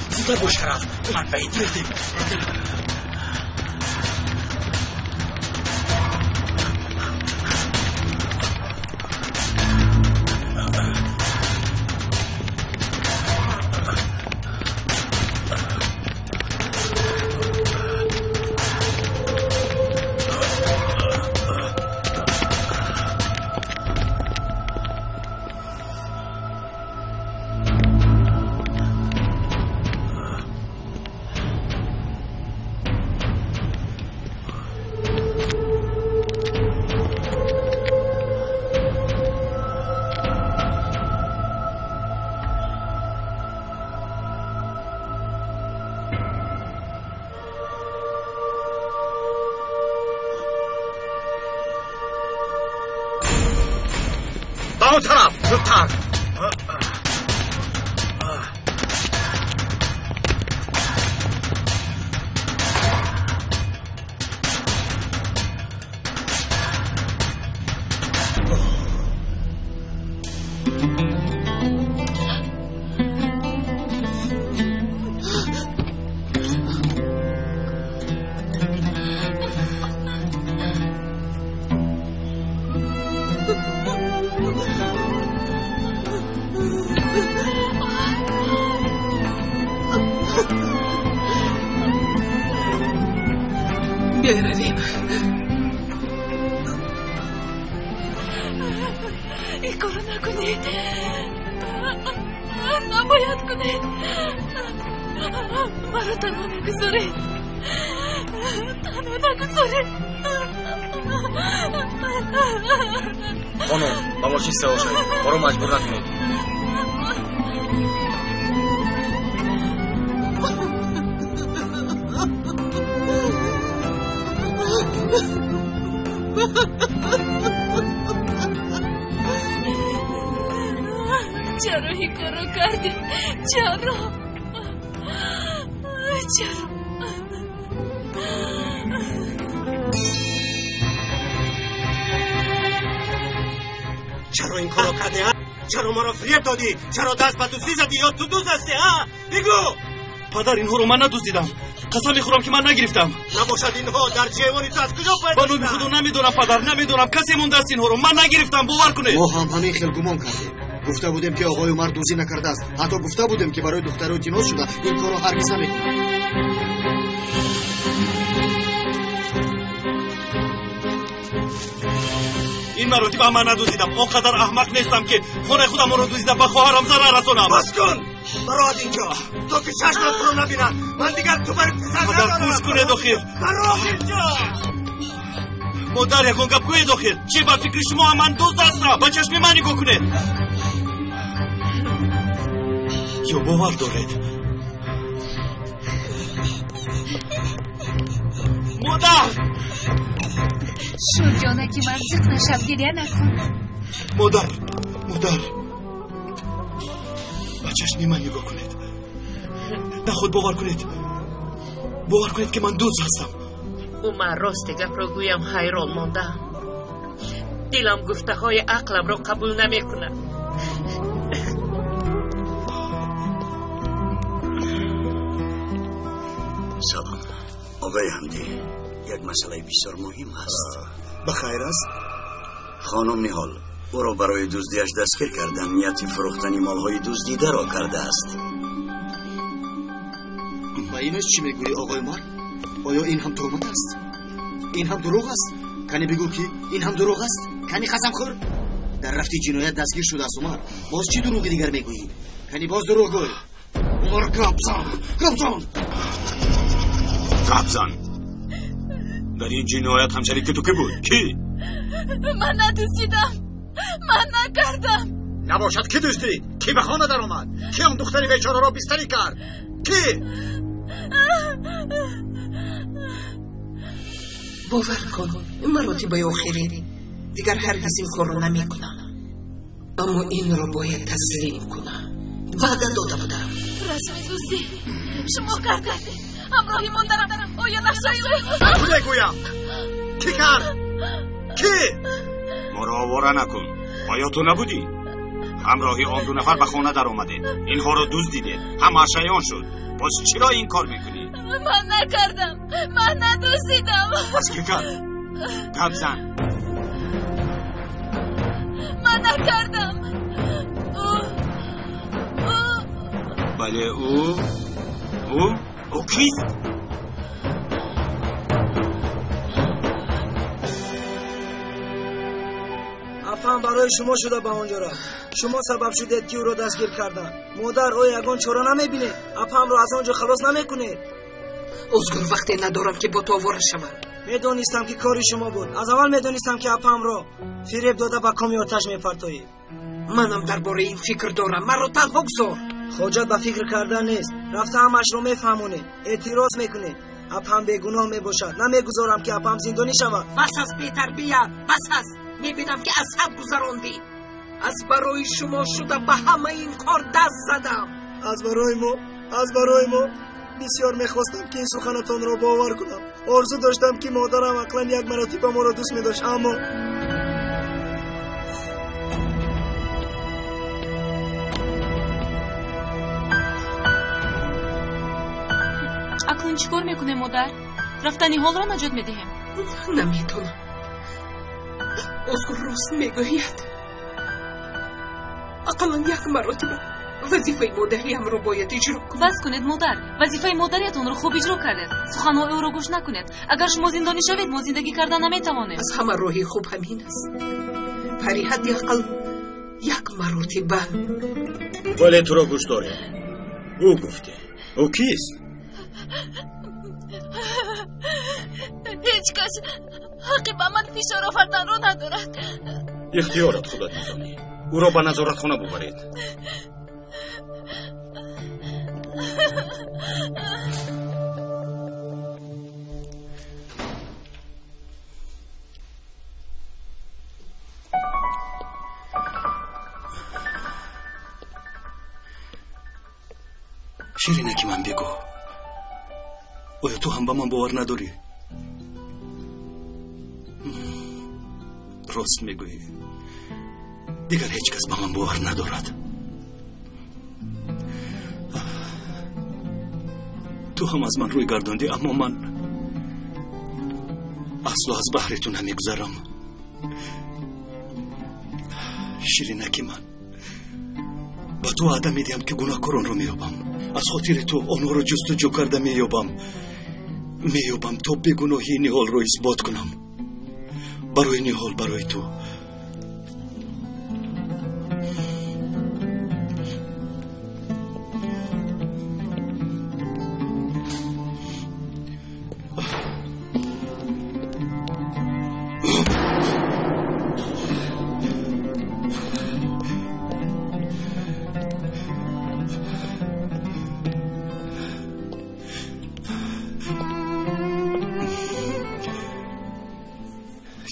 زودتر باش رفت من بعید گرفتیم. اون طرف زودتر. بیارویم. این کارو نکنید. نباید کنید. مرا تنها نگذارید. تنها نگذارید. خانم با چی سوا شدید؟ ما رو مجبور نکنید. چرا این کارو کردی؟ چرا؟ چرا این کارو کردی؟ چرا ما را فریب دادی؟ چرا دست به دوستی زدی یا تو دوست هستی؟ بگو. پدر اینها رو من ندزدیدم. قسم میخورم که من نگرفتم. نباشد اینها در جیوانی تو از کجا پیدا شدن؟ بانو خودم نمیدونم پدر، نمیدونم کسی مونده است اینها رو. من نگرفتم، باور کنید. ما هم همین خیلی گمان کردیم. گفته بودیم که آقای عمر دزدی نکرده است. حتی گفته بودیم که برای دختر اعتماد شده این کارو هرگز نمیکنه. این مراتب من ندزدیدم. آنقدر احمق نیستم که خونه خودم رو دزدیدم به خواهرم ضرر رسونم. بس کن. برو اینجا. تو که چشمت رو نبینم. من دیگر تو برای پسر ندارم. مادر پوز کنه داخل. برو اینجا. مادر یکون گپ کنه داخل. چی با فکر شما من دزد هستم؟ با چشم من نگاه کنید. یا باور دارید؟ مادر! شوجانه که منزق نشم گریه نکن. مادر با چشمی من نگاه کنید. نه خود باور کنید که من دزد هستم. من راست گپ رو گویم حیران ماندم. دلم گفته های عقلم رو قبول نمی کنم. سلام آقای حمدی، یک مسئله بسیار مهم است. بخیر است؟ خانم نهال او را برای دزدیش دستگیر کردن. نیتی فروختن مالهای دزدیده را کرده است. و اینش چی میگویی آقای عمر؟ آیا این هم تهمت است؟ این هم دروغ است؟ کنی بگو که این هم دروغ است؟ کنی قسم خور؟ در رفتی جنایت دستگیر شده است عمر. باز چی دروغ دیگر میگویی؟ کنی باز دروغ گوی؟ عمر گپزن. در این جنایت همشریک تو که بود؟ کی؟ من ندزدیدم. من نکردم. نباشد کی دزدید؟ کی به خانه در آمد؟ کی آن دختری بیچاره را بستری کرد؟ کی؟ باور کن مراتب آخری دیگر هرگز این کار رو نمی کنم. اما این رو باید تسلیم کنم. وعده داده بودم. رسوزی شما کار کردید. همراهی من دارم. آیا نقشه تو بگویم کی کرد؟ کی؟ ما را آواره نکن. آیا تو نبودی؟ همراهی آن دو نفر به خانه در آمده. اینها را دزدیده. همه شیان شد. باز چرا این کار میکنی؟ من نکردم. من ندزدیدم. پس کی کرد؟ گپ زن. من نکردم. بله او کیست؟ افهم برای شما شده به آنجا را. شما سبب شدید که او را دستگیر کردن. مادر او یگان چرا نمیبینه؟ افهم را از آنجا خلاص نمیکنه. ازگار وقتی ندارم که با تو آواره شوم. میدونستم که کاری شما بود. از اول میدونستم که افهم را فریب داده به کامی آتش میپرتایی. منم درباره این فکر دارم. مرا تنها گذار. حاجت به فکر کردن نیست. رفته همش رو میفهمونه. اعتراض میکنه. افهم بیگناه میباشد. نمیگذارم که افهم زندانی شود. بس از بی‌تربیت. بس از. میبینم که از حد گذراندی. از برای شما شده به همه این کار دست زدم. از برای ما بسیار میخواستم که این سخنتان را باور کنم. آرزو داشتم که مادرم عقلا یک مرتبه ما را دوست میداشت، اما اکنون چیکار میکنه مادر؟ رفتنی حال را نجات میدهیم. نمیتونم. ازگار راست میگوید. اقلا یک مرتبه وظیفه مادریم رو باید اجرا کنید. بس کنید مادر. وظیفه مادریتون رو خوب اجرا کردید. سخنهای او رو گوش نکنید. اگر شما زندانی شوید ما زندگی کردن نمیتوانیم. از همه راهی خوب همین است. پری حداقل یک مرتبه. بله تو را گوش داریم. او گفته. او کیست؟ هیچ کس حقی به من فشار آوردن رو ندارد. اختیارت خودت می‌دانی. او را به نظارت خانه ببرید. شیرینکی من بگو، آیا تو هم به من باور نداری؟ راست میگویی، دیگر هیچ کس به من باور ندارد. تو هم از من روی گرداندی، اما من اصلا از بحر تو نمیگذرم. شیرینکی من، با تو وعده میدیم که گناهکاران رو میابم. از خاطر تو آنها رو جستجو کرده میابم تا بیگناهی نهال رو اثبات کنم. برای نهال، برای تو.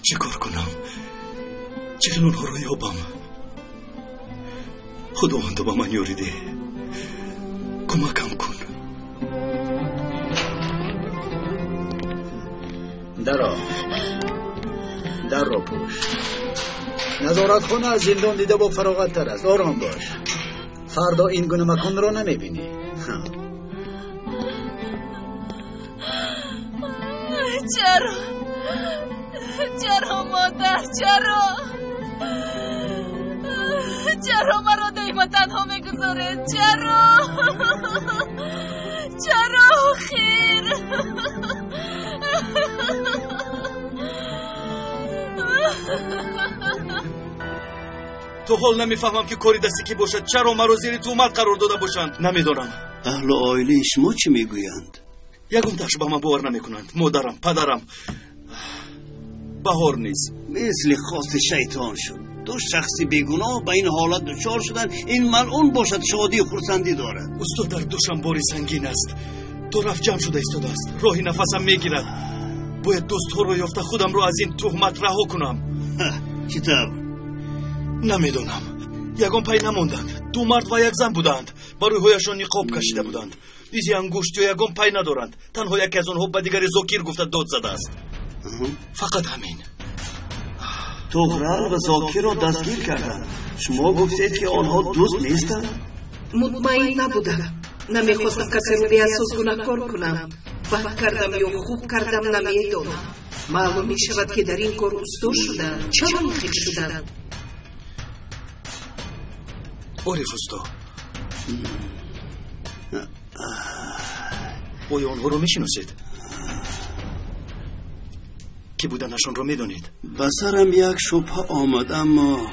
چیکار کنم؟ چگونه اونها رو یابم؟ خداوند با من یاریده، کمکم کن. در را پوش. نظارت خانه از زندان دیده با فراغت تر است. آرام باش. فردا این گونه مکان را نمیبینی. چرا مادر؟ چرا مرا دیما تنها میگذاره؟ چرا خیر؟ تو حال نمیفهمم که کاری دستی کی باشد. چرا مرا زیر تهمت قرار داده باشند؟ نمیدانم. اهل عائله شما چی میگویند؟ یگم تاش به من باور نمیکنند. مادرم، پدرم، بهار نیز مثل خواست شیطان شد. دو شخصی بیگناه به این حالت دچار شدن. این ملعون باشد شادی و خرسندی دارد. استاد در دوشم باری سنگین است. تو رفت جمع شده ایستاده است. راهی نفسم میگیرد. باید دوست رو یافته خودم رو از این تهمت رها کنم. چطور؟ نمیدونم. یگان پای نماندند. دو مرد و یک زن بودند. برای هایشان نقاب کشیده بودند. ایزی انگشت و یگان پای ندارند. تنها یکی از آنها به دیگری زاکیر گفته داد زده است. فقط همین. تغرل و زاکیر را دستگیر کردند. شما گفتید که آنها دوست نیستند؟ مطمئن نبودم. نمیخواستم کسی رو به اساس گناهکار کنم. بد کردم یا خوب کردم نمیدونم. معلوم می شود که در این کار استاد شدن. چرا مخیل شدن؟ عارف استا آیا آنها رو میشناسید؟ کی بودنشان رو میدونید؟ بسرم یک شبه آمد، اما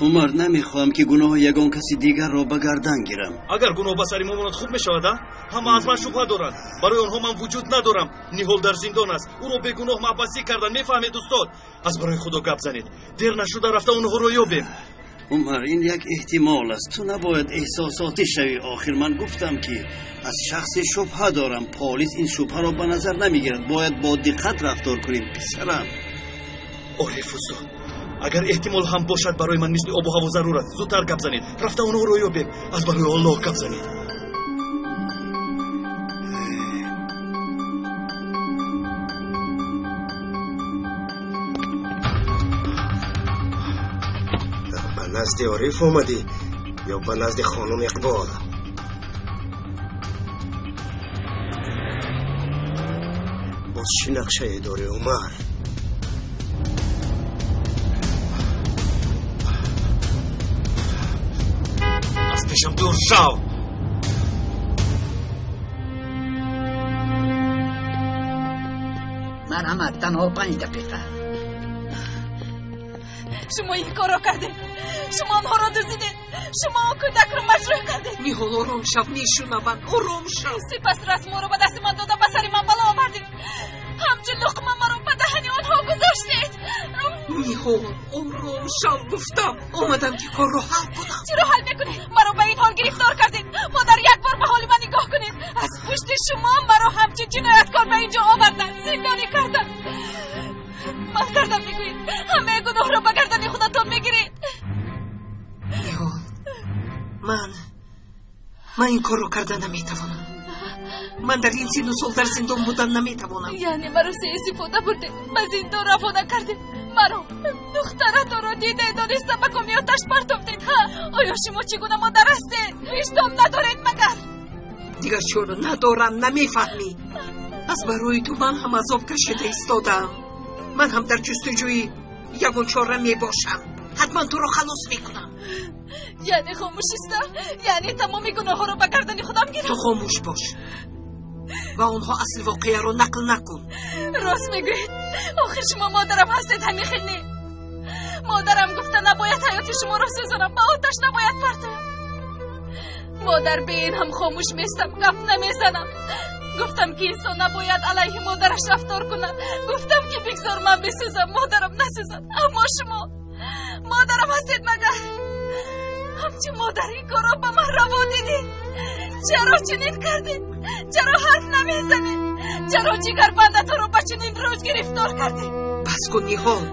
عمر نمیخوام که گناه یگان کسی دیگر را به گردن گیرم. اگر گناه بسری مامانت خوب میشود همه از من شبه دارند. برای آنها من وجود ندارم. نیهول در زندان است. او را به گناه محبسی کردن. میفهمید استاد؟ از برای خدا گپ زنید. دیر نشده رفته اونها رو یابیم. عمر این یک احتمال است. تو نباید احساساتی شوی. آخر من گفتم که از شخص شبهه دارم. پلیس این شبهه را به نظر نمیگیرد. باید با دقت رفتار کنیم پسرم. عارف استاد اگر احتمال هم باشد برای من مثل آب و هوا ضرورت زودتر گپ زنید. رفته اونها رو یابیم. از برای الله گپ زنید. نزد عارف آمدی یا به نزد خانم اقبال؟ باز چی نقشه داره عمر؟ از پیشم دور شو. مرحمت تنها 5 دقیقه. شما این کار را کردید. شما آنها را دزدیدید. شما کودک را مجروح کردید. نیهول آرام شو. میشنوم. آرام شو. سپس رسم را به دست من داده به سر من بلا آوردید. همچون لقمه مرا به دهن آنها گذاشتید. نیهول آرام شو گفتم. آمدم که کار را حل کنم. چرا حل میکنید؟ مرا به این حال گرفتار کردید. مادر یک بار به حال من نگاه کنید. از پشت شما مرا همچون جنایتکار به اینجا آوردن. زندانی کردن. من کردم میگویید همه گناه را به گردن خودتان میگیرید. نیهول من این کار رو کردن نمیتوانم. من در این سن و سال در زندان بودن نمیتوانم. یعنی مرا استفاده بردید به زندان رفته کردید. مرا دخترتان را دیده دانسته به کمیاتش پرتافتید. آیا شما چگونه مادر هستید؟ وجدان ندارید مگر؟ دیگر چرا ندارم نمیفهمی؟ از برای تو من هم عذاب کشیده ایستادم. من هم در جستجوی یگان چاره می باشم. حتما تو رو خلاص میکنم. یعنی خاموش است؟ یعنی تمامی گناه ها رو به گردن خودم گیرم؟ تو خاموش باش و آنها اصل واقعه رو نقل نکن. راست میگوید. آخر شما مادرم هستید همین خیلی. مادرم گفته نباید حیات شما را سوزانم. با آتش نباید پرتم. مادر به این هم خاموش میستم. گپ نمیزنم. گفتم که انسان نباید علیه مادرش رفتار کند. گفتم که بگذار من بسوزم مادرم نسوزد. اما شما مادرم هستید مگر؟ همچه مادری کارا به من روا دیدید. چرا چنین کردید؟ چرا حرف نمیزنید؟ چرا جگر بندتان رو به چنین روز گرفتار کردید؟ بس کن نیهول.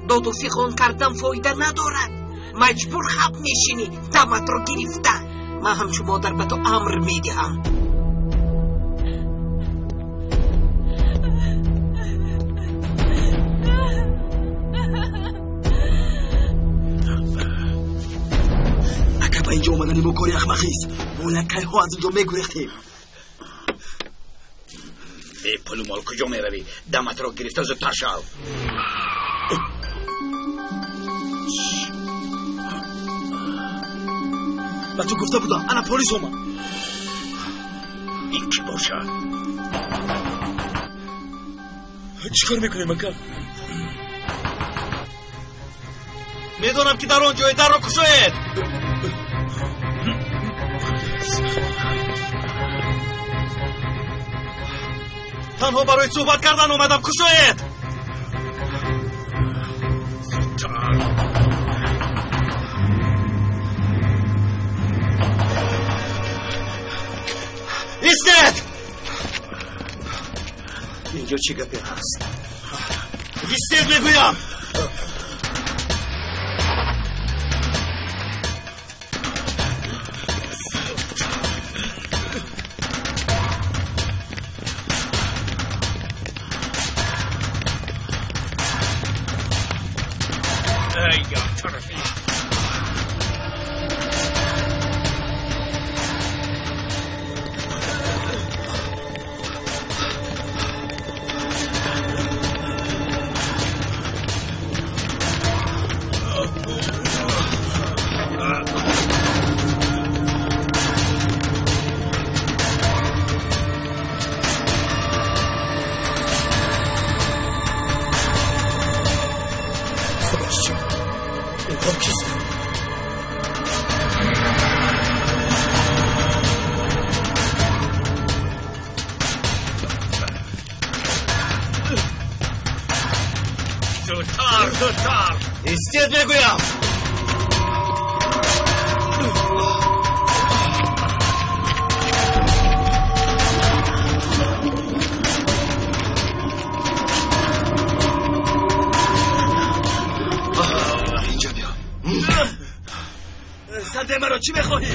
داد و فغان کردن فایده ندارد. مجبور خب میشینی دمت رو گرفتن. من همچون مادر به تو امر میدهم. اینجا اومدنی با کاری اخمخیست. باید که ها از اینجا میگریختیم. ای پلومال کجا میروی؟ دمت را گرفته زودتر شو. و تو گفته بودم انا پلیس اومد. این کی باشد؟ چیکار میکنی مکه؟ میدونم که در آنجای در را کشوید. تنها برای صحبت کردن اومدم. کشوید. ایستید. اینجا چی گپی هست؟ ایستید میگویم. خب کیست؟ زودتر ایستید میگویم. اینجا بیا. صده مرا چی میخواهی؟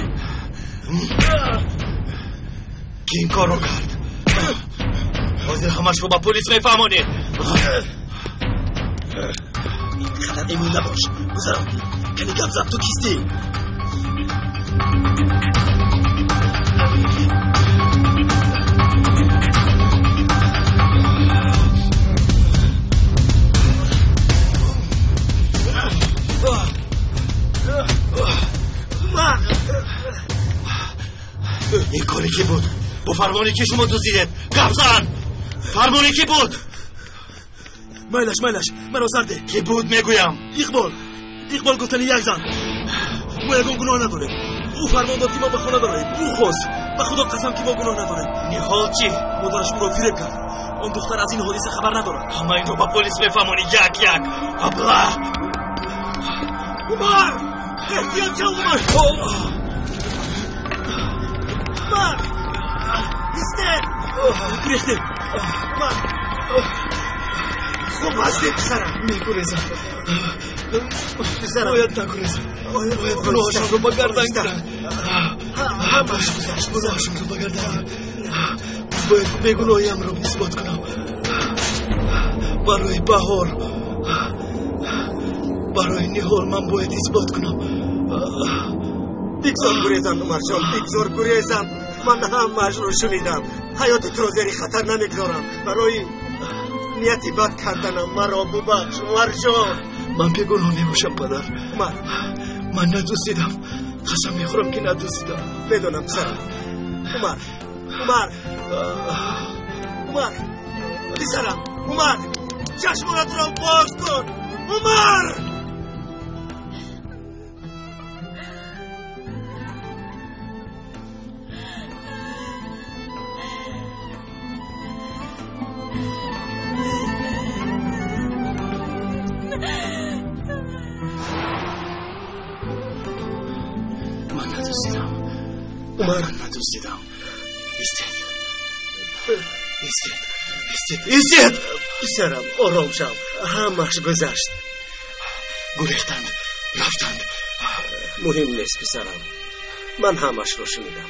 کی این کار رو کرد؟ حاضر همش رو با پلیس میفهمونی. اینقدر ایمون نباش. گذرم کنی گپ زد. تو کیستی؟ این کاری کی بود؟ با فرمانی که شما دزدیدید گپ زن. فرمانی کی بود؟ مایلش مرا سرده. کی بود میگویم؟ اقبال گفتن یک زن. ما یکم گناه نداره. او فرمان داد که ما به خونه داریم. او خواست. به خدا قسم که ما گناه نداریم. نهاد چی؟ مادرش او را فریب کرد. آن دختر از این حادثه خبر ندارد. همه این رو با پلیس میفهمونی یک ابله. عمر احتیاط شو عمر. عمر ایسته. گریخته. عمر خوب هستی پسرم. میگوریزم. پسرم باید نگوریزم. باید گناهاشم رو بگردن گیرم. همش گذشت. گناهاشم رو بگردن. باید بیگناهیم رو اثبات کنم. برای بهار، برای نهال من باید اثبات کنم. بگذار گریزم عمر جان، بگذار گریزم. من همش رو شنیدم. حیاتت رو زیر خطر نمیگذارم. برای نیتی بد کردنم مرا ببخش عمر جان. من بیگناه نباشم پدر. من ندزدیدم. قسم میخورم که ندزدیدم. بدونم پسرم. عمر پسرم. عمر چشمانت را باز کن. عمر من ندزدیدم. ایستید. پسرم آرام شو. همش گذشت. گریختند، رفتند. مهم نیست پسرم. من همش رو شنیدم.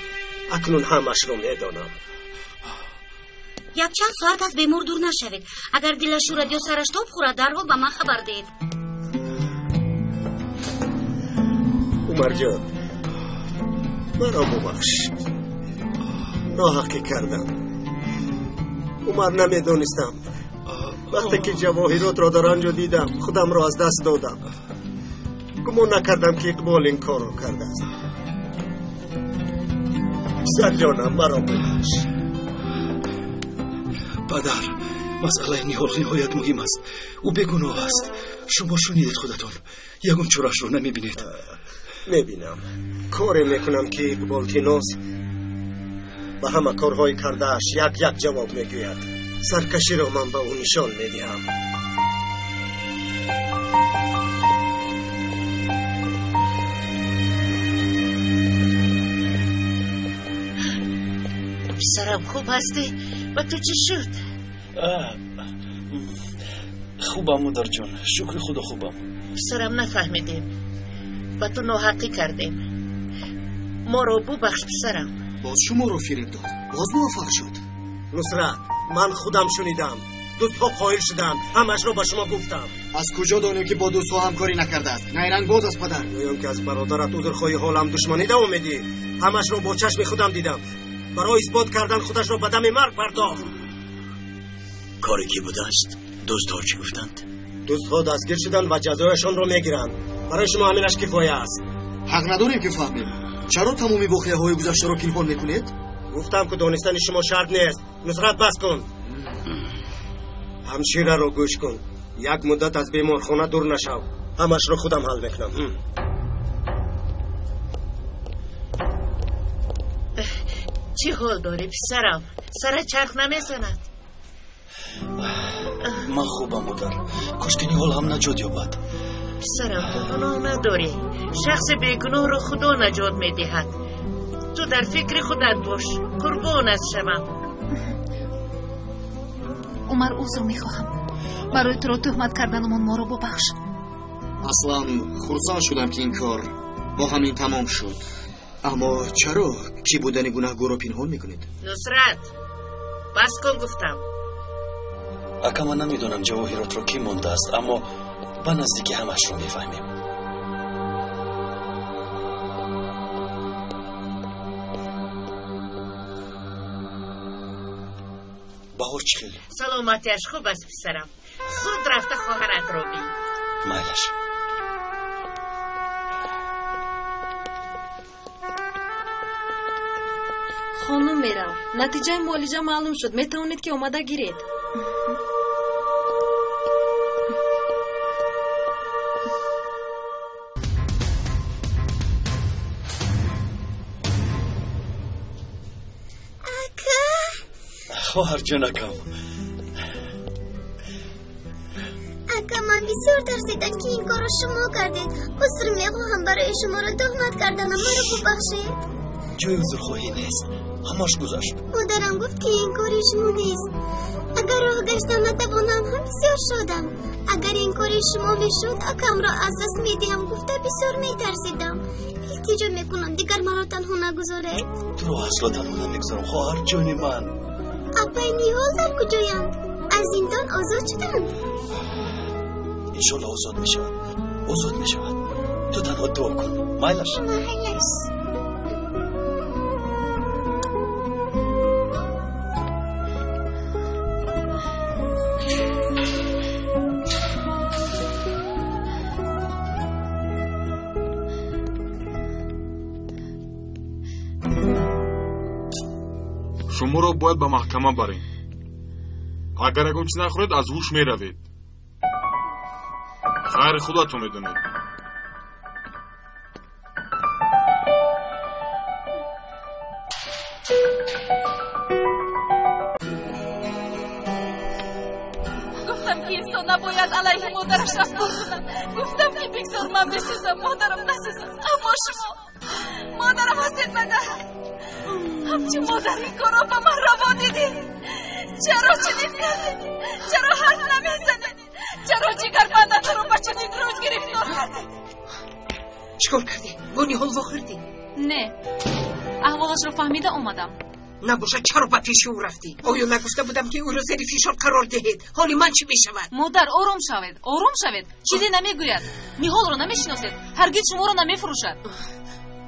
اکنون همش رو میدانم. یک چند ساعت از بیمار دور نشوید. اگر دلش شورد یا سرش تاب خورد درحال به من خبر دهید. عمر جان مرا ببخش. ناحقی کردم. عمر نمیدونستم. وقتی که جواهرات را در آنجا دیدم خودم را از دست دادم. گمان نکردم که اقبال این کار را کرده است. پسر جانم مرا ببخش. پدر، مسئله نهال نهایت مهم است. او بیگناه است. شما شنیدید خودتان. یگون چورش رو نمیبینید. میبینم. کاری میکنم که اقبال تینوس به همه کارهای کردهش یک جواب میگوید. سرکشی را من به او نشان میدهم. پسرم خوب هستی؟ و تو چی شد؟ خوبم مادر جان. شکر خدا خوبم. پسرم نفهمیدیم. و تو ناحقی کردیم. ما رو ببخش پسرم. باز شما رو فریب داد. باز موفق شد. نصرت من خودم شنیدم. دوستها قائل شدن. همش رو به شما گفتم. از کجا دانیم که با دوستها همکاری نکرده است؟ نیرنگ باز است پدر. میگم که از برادرت عذرخواهی حالم دشمنی دوام میدی. همش رو با چشم خودم دیدم. برای اثبات کردن خودش رو به دم مرگ پرداخت. کاری کی بوده است؟ دوستها چی گفتند؟ دوستها دستگیر شدن و جزایشان رو میگیرند. برای شما همینش کفایه است. حق نداریم که فهمیم. چرا تمامی واقعه‌های گذشته را پنهان میکنید؟ گفتم که دانستن شما شرط نیست. نصرت بس کن. همشیره رو گوش کن. یک مدت از بیمارخانه دور نشو. همش رو خودم حل میکنم. چی حال داری پسرم؟ سر چرخ نمیزند؟ من خوبم مادر. کاشکنی حال هم نجات یابد. پسرم تو گناه نداری. شخص بیگناه رو خدا نجات میدهد. تو در فکر خودت باش. قربانت شوم. عمر عذر میخواهم. برای تو را تهمت کردنمان ما رو ببخش. اصلا خرسند شدم که این کار با همین تمام شد. اما چرا کی بودن گناهگار رو پنهان میکنید؟ نصرت بس کن گفتم. اکا من نمیدونم جواهرات رو کی مونده است، اما به نزدیکی همش رو میفهمیم. بهار چی خیلی؟ سلامتیش خوب است پسرم. زود رفته خواهرت رو بین. مایلش. خانم میرم. نتیجه معالجه معلوم شد. میتونید که اومده گیرید. خواهر جانکم. اکا من بسیار ترسیدم که این کار رو شما کردید. عذر میخواهم برای شما رو تهمت کردنم. ما رو ببخشید. جای عذرخواهی نیست. همش گذشت. مادرم گفت که این کاری شما نیست. اگر راه گشتم نتوانم هم بسیار شدم. اگر این کاری شما میشد اکم را از دست میدیم. گفته بسیار میترسیدم. التجا میکنم دیگر مرا تنها نگذاره. تو رو اصلا تنها نمیگذارم خواهر جان من. اپای نیحال در کجایند؟ از زندان آزاد شدند؟ انشالله آزاد میشود. آزاد میشود. تو تنها دعا کن. مایلش. مایلش. شما را باید به محکمه بریم. اگر اگه چیز نخورید از هوش می روید. خیر خودتون میدونید. گفتم که انسان نباید علیه مادرش رفتار کنم. گفتم که بگذار من بسوزم مادرم نسوزم. اما شما مادرم حسد ندهد. همچه مادر این کار را به من روا دیدی. چرا چنین کردی؟ چرا حرف نمیزنی؟ چرا جگر بندت رو بچه روز گرفتار کردی؟ چیکار کردی؟ با نیحال واخوردی؟ نه، احوالش رو فهمیده اومدم. نباشه چرا به پیش او رفتی؟ آیا نگفته بودم که او را زیر فشار قرار دهید؟ حالی من چی میشود؟ مادر آرام شوید، آرام شوید. چیزی نمیگوید. نیحال رو نمیشناسید. هرگز شما رو نمیفروشد.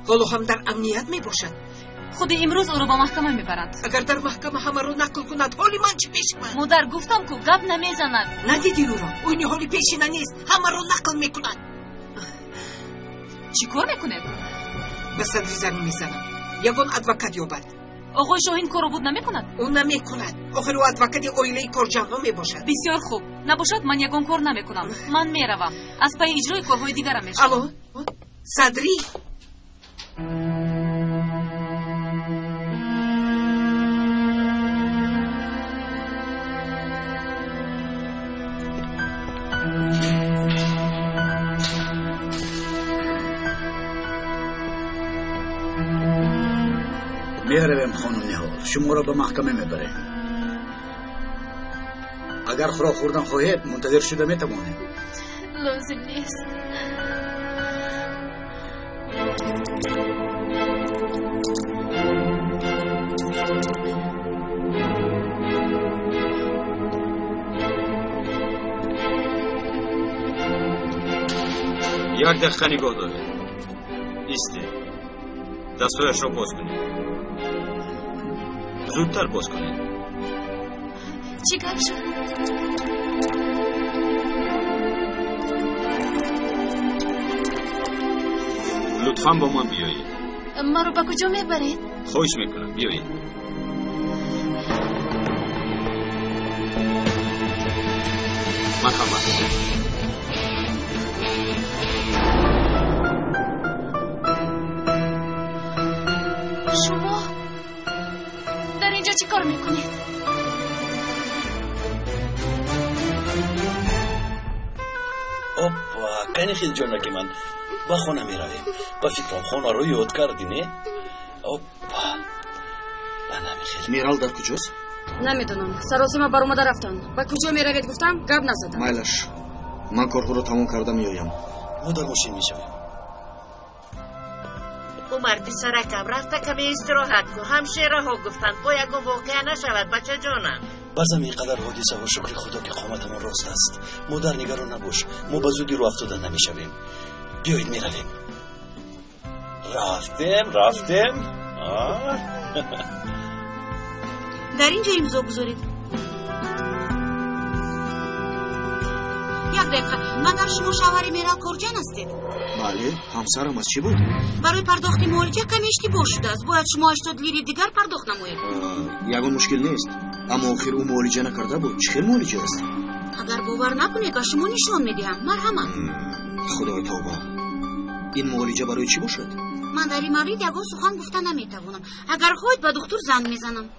حالا هم در امنیت میباشد. خود امروز او رو به محکمه میبرند. اگر در محکمه همه رو نقل کند حالی من چی میشود؟ مادر گفتم که گپ نمیزند. ندیدی او را؟ او نیحالی پیشینه نیست. همه رو نقل میکند. چی کار میکنید؟ به صدری زمین میزنم. یگان ادوکت یابد. آقای شاهین کارو بود نمیکند؟ او نمیکند. آخر او ادوکت اویله کارجمعا میباشد. بسیار خوب. نباشد من یگان کار نمیکنم. من میروم. از پای اجرای کارهای دیگرم میشم. الو صدری میرویم خانم نیحال. شما را به محکمه میبریم. اگر خوراک خوردن خواهید منتظر شده میتوانید. لازم نیست. یک دقیقه نگاه دارید. ایستید. دستایش را باز کنید. زودتر باز کنید. چی گپ شد؟ لطفاً با من بیایید. ما رو به کجا میبرید؟ خواهش میکنم بیایید. مرحبا. چی کار میکنید؟ اوپا کنی خیلی جانا که من با خونه میرویم با فکرم خونه رو یاد کردینه. اوپا من خیلی میرال در کجاست؟ نمیدونم. سراسیما بر اومده رفتن. با کجا میروید گفتم گپ نزدن. مایلش من کارخو رو تموم کردم میایم. ما در ماشین میشویم. عمر پسرکم رفته کمی استراحت کن. همشیره ها گفتن باید واقعا نشود بچه جانم. بازم اینقدر حادثه و شکر خدا که قامتمون راست است. مادر نگران نباش، ما به زودی رو افتادن نمیشویم. بیایید میرویم. رفتیم. در اینجا امضا گذارید. یک دقیقه. مگر شما شوهر میرال کورجان هستید؟ بله همسرم از چی بود؟ برای پرداخت معالجه کمی اشتباه شده است. باید شما 80 لیری دیگر پرداخت نمایید. یگان مشکل نیست. اما آخر او معالجه نکرده بود. چه معالجه است؟ اگر باور نکنید که شما نشان میدهم. مرحمت. خدای توبه. این معالجه برای چی باشد؟ من در این مورد یگان سخن گفته نمیتوانم. اگر خواهید به دکتر زنگ میزنم.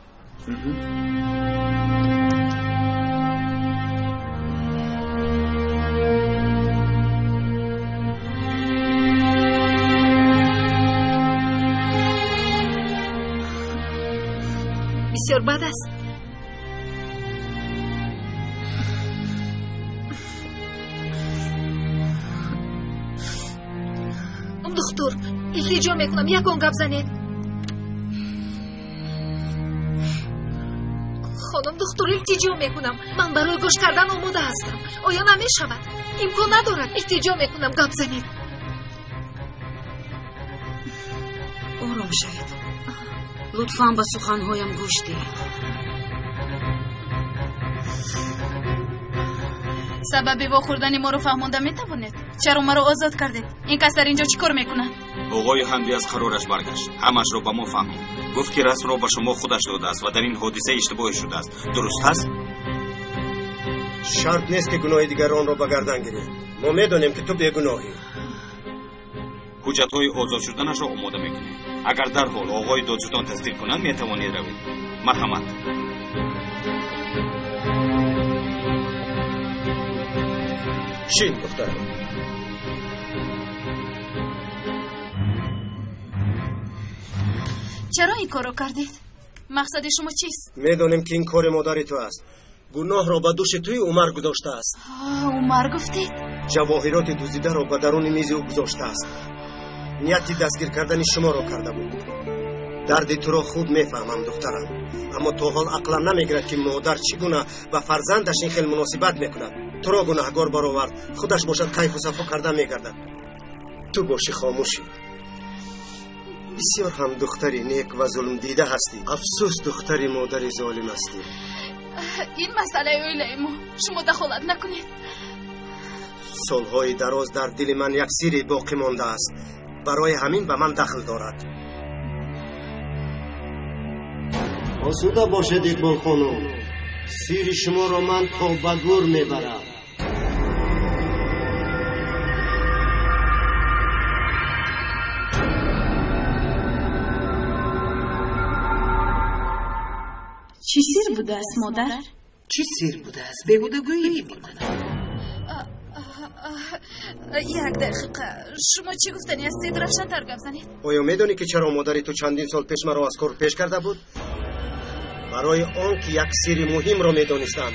بسیار بد است. دکتر التجا میکنم یکان گپ زنید. خانم دکتر التجا میکنم. من برای گوش کردن آماده هستم. آیا نمیشود؟ امکان ندارد. التجا میکنم گپ زنید. آرام شوید. لطفاً به سخنهایم گوش دهید. سبب وا خوردن ما رو فهمونده میتوانید؟ چرا ما رو آزاد کردید؟ این کس در اینجا چی کار میکنه؟ آقای حمدی از قرارش برگشت. همش رو به ما فهمید. گفت که رسم رو به شما خودش داده است و در این حادثه اشتباهی شده است. درست هست؟ شرط نیست که گناه دیگران رو به گردن گیری. ما میدونیم که تو بیگناهی. حجت‌های آزاد شدنش را آماده میکنیم. اگر در حال آقای دادستان تصدیق کنند میتوانید روید. مرحمت. شین دخترم. چرا این کارو کردید؟ مقصد شما چیست؟ میدونیم که این کار مادر تو است. گناه را به دوش توی عمر گذاشته است. عمر گفتید؟ جواهرات دزدیده را به درون میز او گذاشته است. نیتی دستگیر کردن شما را کرده بود. درد تو را خوب میفهمم دخترم، اما تو حال عقلم نمیگیرد که مادر چگونه به فرزندش این خیلی مناسبت میکند. تو را گناهگار برآورد، خودش باشد کیف و صفا کرده میگردد. تو باشی خاموشی. بسیار هم دختری نیک و ظلم دیده هستی. افسوس دختری مادری ظالم هستی. این مسئله اویله ما، شما دخالت نکنید. سالهای دراز در دل من یک سیری باقی مانده است. برای همین به من دخل دارد. آسوده باشد اقبال خانم. سیر شما را من تا به گور میبرم. چی سیر بوده است مادر؟ چی سیر بوده است؟ بهوده گویی میکنم. یک دقیقه، شما چی گفتنی هستید؟ روشن تر گپ زنید. آیا میدونی که چرا مادری تو چندین سال پیش مرا از کار پیش کرده بود؟ برای آن که یک سیر مهم را میدانستم.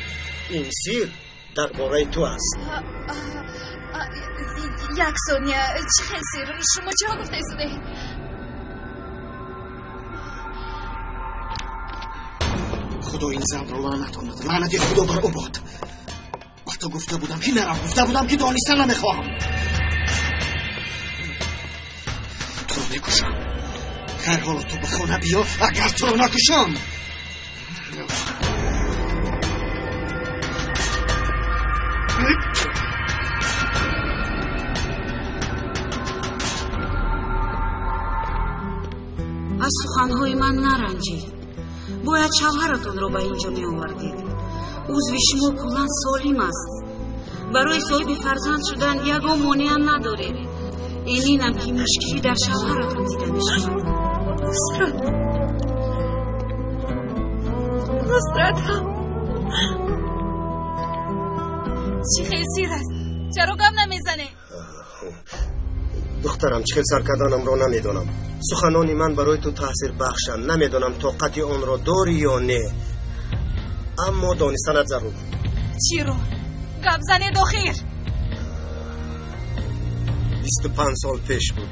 این سیر درباره تو است. یک ثانیه، چه سیر؟ شما چی ها گفته ایستاده؟ خدا این زن را لعنت کند. لعنت خدا بر او باد. وقتا گفته بودم که نرم، گفته بودم که دانستن نمیخواهم. تو رو میکشم. خیر حالا تو به خانه بیا اگر تو رو نکشم. از سخنهای من نرنجید. باید شوهرتون رو به اینجا می آوردید. عضو شما کلاً سالم است. برای صاحب فرزند شدن یگان مانع هم نداره. اینم که مشکلی در شوهرتون دیده میشه. نصرتم. چی خیلی سیر است؟ چرا گم نمیزنه؟ دخترم چه سر کردنم رو نمیدونم. سخنانی من برای تو تاثیر بخشن. نمیدونم طاقت اون رو داری یا نه، اما دانستنت ضرور. چی رو؟ گم زنه دخیر. 25 سال پیش بود،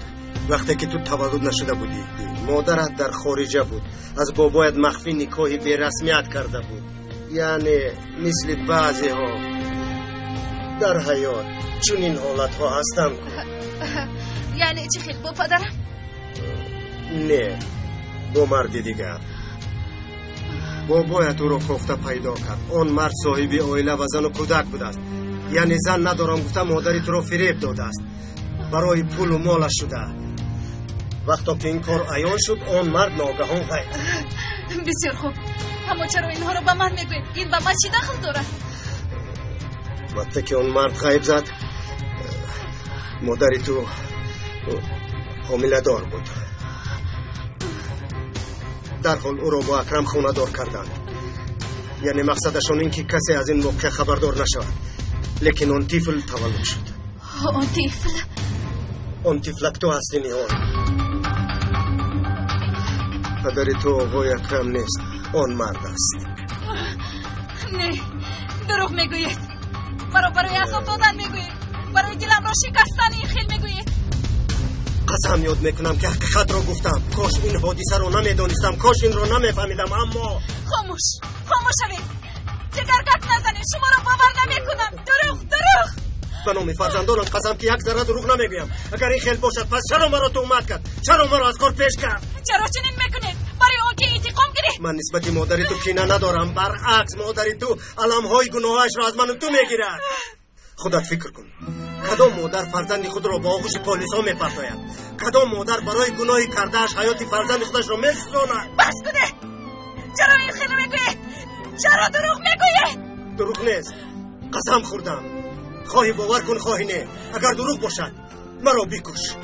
وقتی که تو تولد نشده بودی. مادرت در خارجه بود، از بابایت مخفی نکاحی بی رسمیت کرده بود. یعنی مثل بعضی ها در حیات چون این حالت ها هستم. یعنی چی خیلی با پدرم؟ نه، با مردی دیگر. بابایت او رو کفته پیدا کرد. آن مرد صاحبی عائله و زن و کودک بود است. یعنی زن ندارم گفته مادری تو رو فریب داده است، برای پول و مالش شده. وقتی که این کار عیان شد آن مرد ناگهان غیب. بسیار خوب، اما چرا اینها رو به من میگوید؟ این به من چی دخل داره؟ وقتی که اون مرد غیب زد مادری تو حامله دار بود. در حال او رو با اکرم خونه دار کردند. یعنی مقصدشون این که کسی از این موقع خبردار نشود. لیکن اون طفل تولد شد. اون طفل؟ اون طفلک تو هستی نیان. پدر تو آقای اکرم نیست، اون مرد است. نه، دروغ میگوید. برای عذاب دادن میگوید. برای دلم را شکستن این خیل میگوید. قسم یاد میکنم که حقیقت رو گفتم. کاش این حادثه رو نمیدونستم، کاش این رو نمیفهمیدم. اما خاموش شوید. جگر گپ نزنید، شما رو باور نمیکنم. دروغ. به نام فرزندانم قسم که یک ذره دروغ نمیگویم. اگر این خیل باشد پس چرا مرا تهمت کرد؟ چرا مرا از کار پیش کرد؟ چرا چنین میکنید؟ برای اون که انتقام گیرید. من نسبت مادری تو کینه ندارم، برعکس مادری تو علمهای گناهش را از من و تو میگیرد. خودت فکر کن، کدام مادر فرزند خود را با آغوش پلیسا میپرتاید؟ کدام مادر برای گناهی کردهش حیات فرزند خودش را میسوزاند؟ بس کنید. چرا این خیلی میگوید؟ چرا دروغ میگوید؟ دروغ نیست، قسم خوردم. خواهی باور کن خواهی نه. اگر دروغ باشد مرا بکش،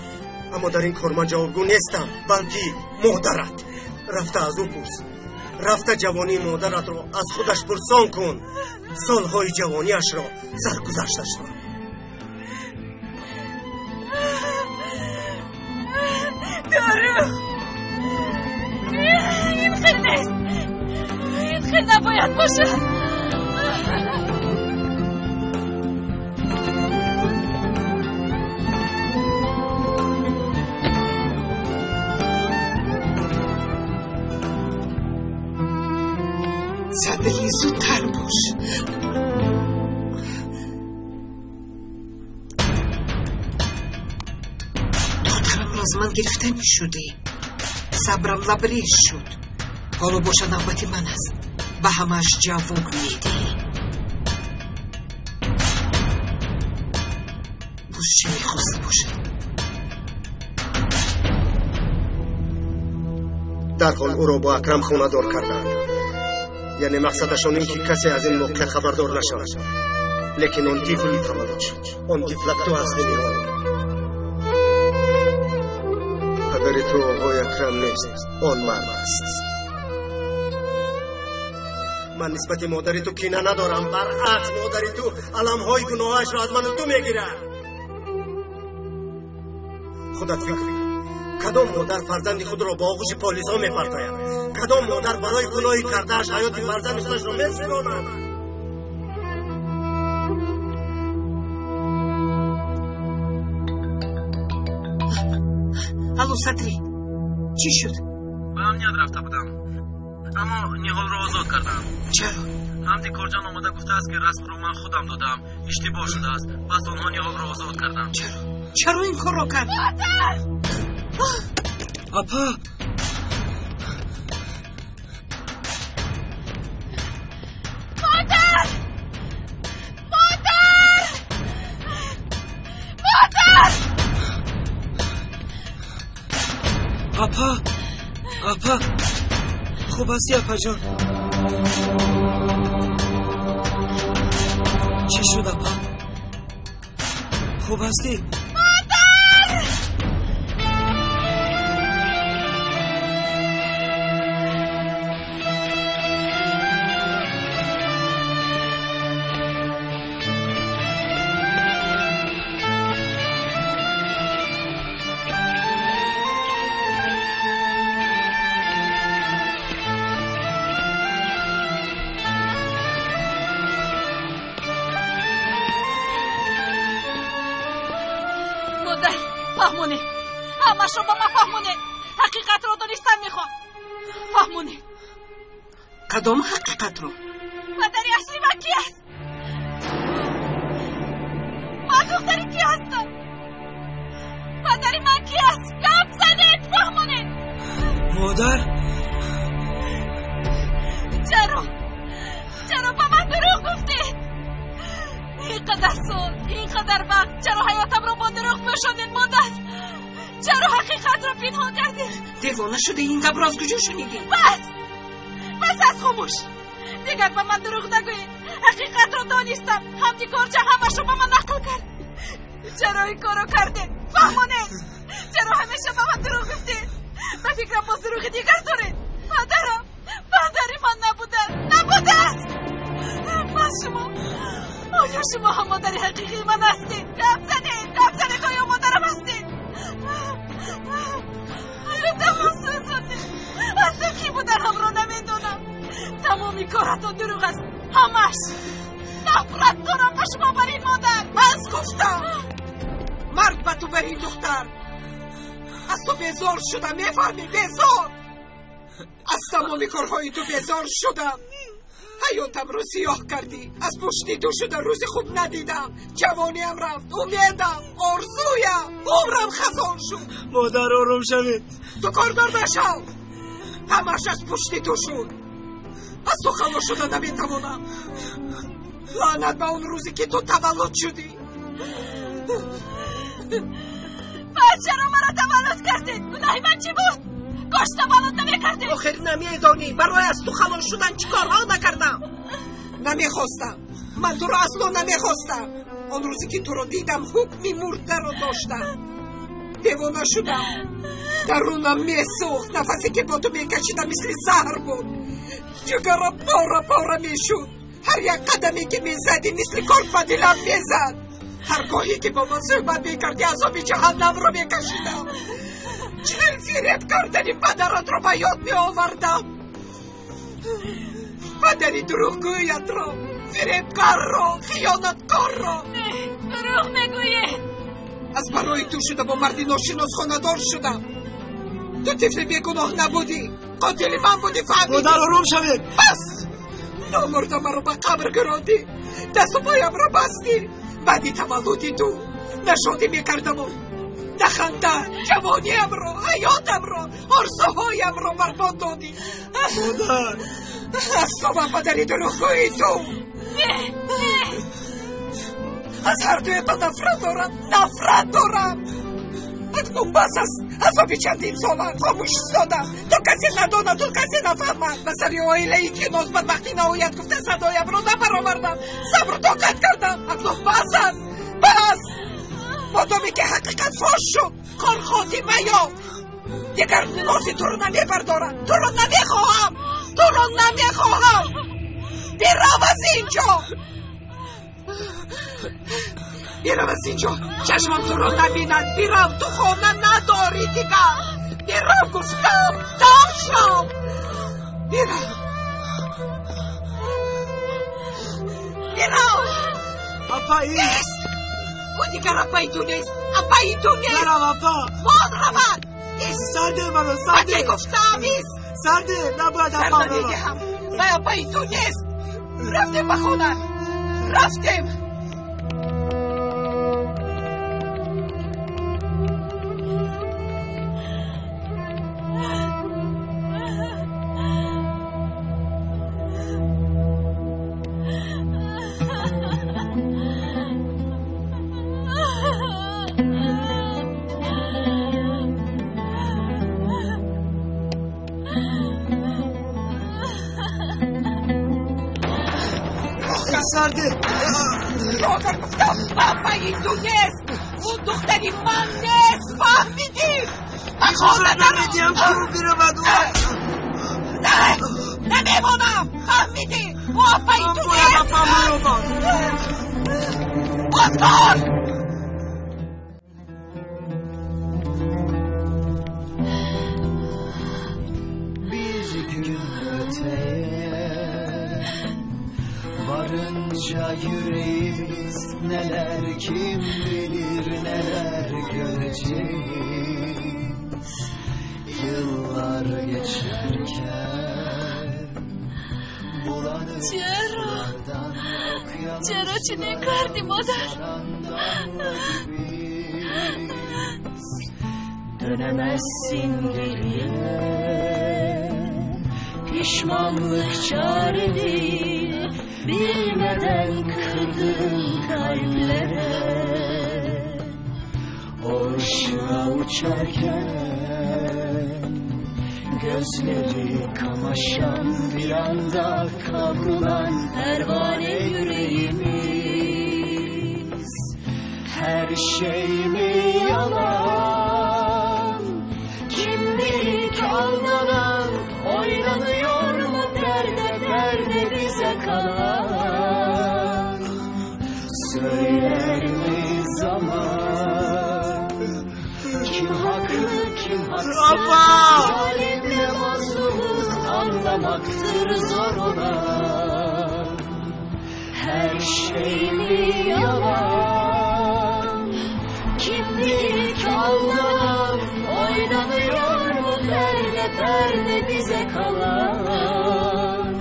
اما در این کار من جوابگو نیستم. بلکه مادرت رفته از او پرس. رفته جوانی مادرت را از خودش پرسان کن، سالهای جوانیش را، سرگذشتش را. دروغ. این خیل نیست. این خیل نباید باشد. صدقی زودتر باش. دخترم را از من گرفته می شدی. صبرم لبریز شد. حالا باشه نوبت من است. به همش جواب میدی. باز چی میخواسته باشه؟ در حال او را با اکرم خونه دار کردند. یعنی مقصدشون این که کسی از این موقع خبردار نشود. لیکن اون طفل تولد شد. اون طفلک تو هستی نیان. پدر تو آقای اکرم نیست، اون مرد است. من نسبت مادری تو کینه ندارم، برعکس مادری تو علمهای گناهش را از من و تو میگیرد. خودت فکر کن، کدام مادر فرزند خود را با آغوش پلیسا میپرتاید؟ کدام مادر برای گناهی کردهش حیات فرزند خودش را میسوزاند؟ الو صدری، چی شد؟ به امنیت رفته بودم، اما نیهال را آزاد کردم. چرا؟ همدی کارجان آمده گفته است که رسم رو من خودم دادم، اشتباه شده است، پس آنها نیهال را آزاد کردم. چرا این کار را کرد؟ اپا اپا خوب هستی اپا جان؟ چی شد اپا؟ خوب هستی؟ همش رو با ما فهمونه. حقیقت رو دانستن میخوام. فهمونه. کدام حقیقت رو؟ مادری اصلی من کی است؟ من دختری کی هستم؟ مادری من کی است؟ گپ زنید فهمونه. مادر چرا با من دروغ گفتی؟ اینقدر سال اینقدر وقت چرا حیاتم رو با دروغ بشدید مادر؟ چرا حقیقت رو پنهان کردید؟ دیوانه شده این قبر از کجا شنیدی؟ بس از خاموش دیگر با من دروغ نگویید. حقیقت رو دانستم. همدی کارچه همش رو با من نقل کرد. چرا این کارو کردید؟ فهمونه. چرا همیشه با من دروغ گفتید؟ من فکرم باز دروغ دیگر دارید. مادری من نبوده است. من شما آیا شما هم مادر حقیقی من هستید؟ گپ زنید آیا مادرم هستید؟ آیا تمام سوزوندید؟ اصلا کی بودن هم رو نمیدونم. تمامی کاراتون دروغ است. همش نفرت دارم با شما بر این مادر. بس گفتم مرگ به تو بر این دختر. از تو بیزار شدم. میفهمی؟ بیزار از تمامی کارهای تو بیزار شدم. حیاتم رو سیاه کردی. از پشتی تو شده روز خوب ندیدم. جوانیم رفت. امیدم آرزویم عمرم خزان شد. مادر آروم شوید. تو کاردار نشو. همش از پشتی تو شد. از تو خلاص شده نمیتوانم. لعنت به اون روزی که تو تولد شدی. چرا مرا تولد کردید؟ گناهی من چی بود؟ گوشت تولد نمیکردید؟ آخر نمیدانی برای از تو خلاص شدن چی کارها نکردم؟ نمیخواستم. من تو رو اصلا نمیخواستم. اون روزی که تو رو دیدم حکمی مرده رو داشتم. دیوانه شدم. درونم میسوخت. نفسی که با تو میکشیدم مثل زهر بود. جگرم پاره میشد. هر یک قدمی که میزدی مثل کرد به دلم میزد. هر گاهی که با من صحبت میکردی عذاب جهنم رو میکشیدم. چهل فریب کردنی پدرت رو به یاد میآوردم. پدری دروغگویت رو، فریبکار رو، خیانتکار رو. دروغ میگویی. از برای تو شده با مردی ناشناس خانه‌دار شدم. تو طفل بیگناه نبودی. قاتل من بودی. فهمیدی؟ مادر آروم شوید. بس نامرده من رو به قبر گراندی. دست و پایم رو بستی. بعدی تولدی تو نشادی میکردم و نخنده. جوانیم رو، حیاتم رو، آرزوهایم رو برباد دادی. مادر از تو و پدری دروغگوی تو. از هر دویتان نفرت دارم. اکنون بس است. عذابی چندین ساله خاموش ایستادم. تو کسی نداند، تو کسی نفهمد. به سری آیله‌ای که نازبت وقتی نهایت گفته صدایم رو نبرآوردم. صبر و طاقت کردم. اکنون بس است. بس مادامی که حقیقت فاش شد کار خاتمه یافت. دیگر نازی تو رو نمیبردارم. تو رو نمیخواهم. بیرم از اینجا. بیرم از اینجا. چشمم تو رو نبیند. بیرم. تو خانه نداری دیگر. بیرم گفتم. داشتم. بیرم. اپایی او دیگر اپایی تو نیست. اپایی تو نیست. برم اپا. باد رود. سرده منو سرده. من گفتم ایست. سرده نباید اپا رو. من اپایی تو نیست. رفتیم به خونه. رفتیم. سرده راگر گفتم بابایی تو نیست. اون دختری من نیست. فهمیدی؟ من خانه نمیدیم کنون بیرمد. نه نمیمونم. فهمیدی؟ بابایی تو نیست. باز کن. Varınca yüreğimiz neler kim bilir neler görecek. چرا چنین کردی مادر؟ Dönemezsin geriye, pişmanlık çare değil, bilmeden kırdığın kalplere. O ışığa uçarken gözleri kamaşan, bir anda kavrulan pervane yüreğimiz. Her şey mi yalan? Kim bilir aldanan, oynanıyor mu perde perde bize kalan? Söyler mi zaman? Kim haklı kim haksız? Zalimle mazlumu anlamaktır zor olan. Her şey mi yalan? Kim bilir aldanan, oynanıyor mu perde perde bize kalan?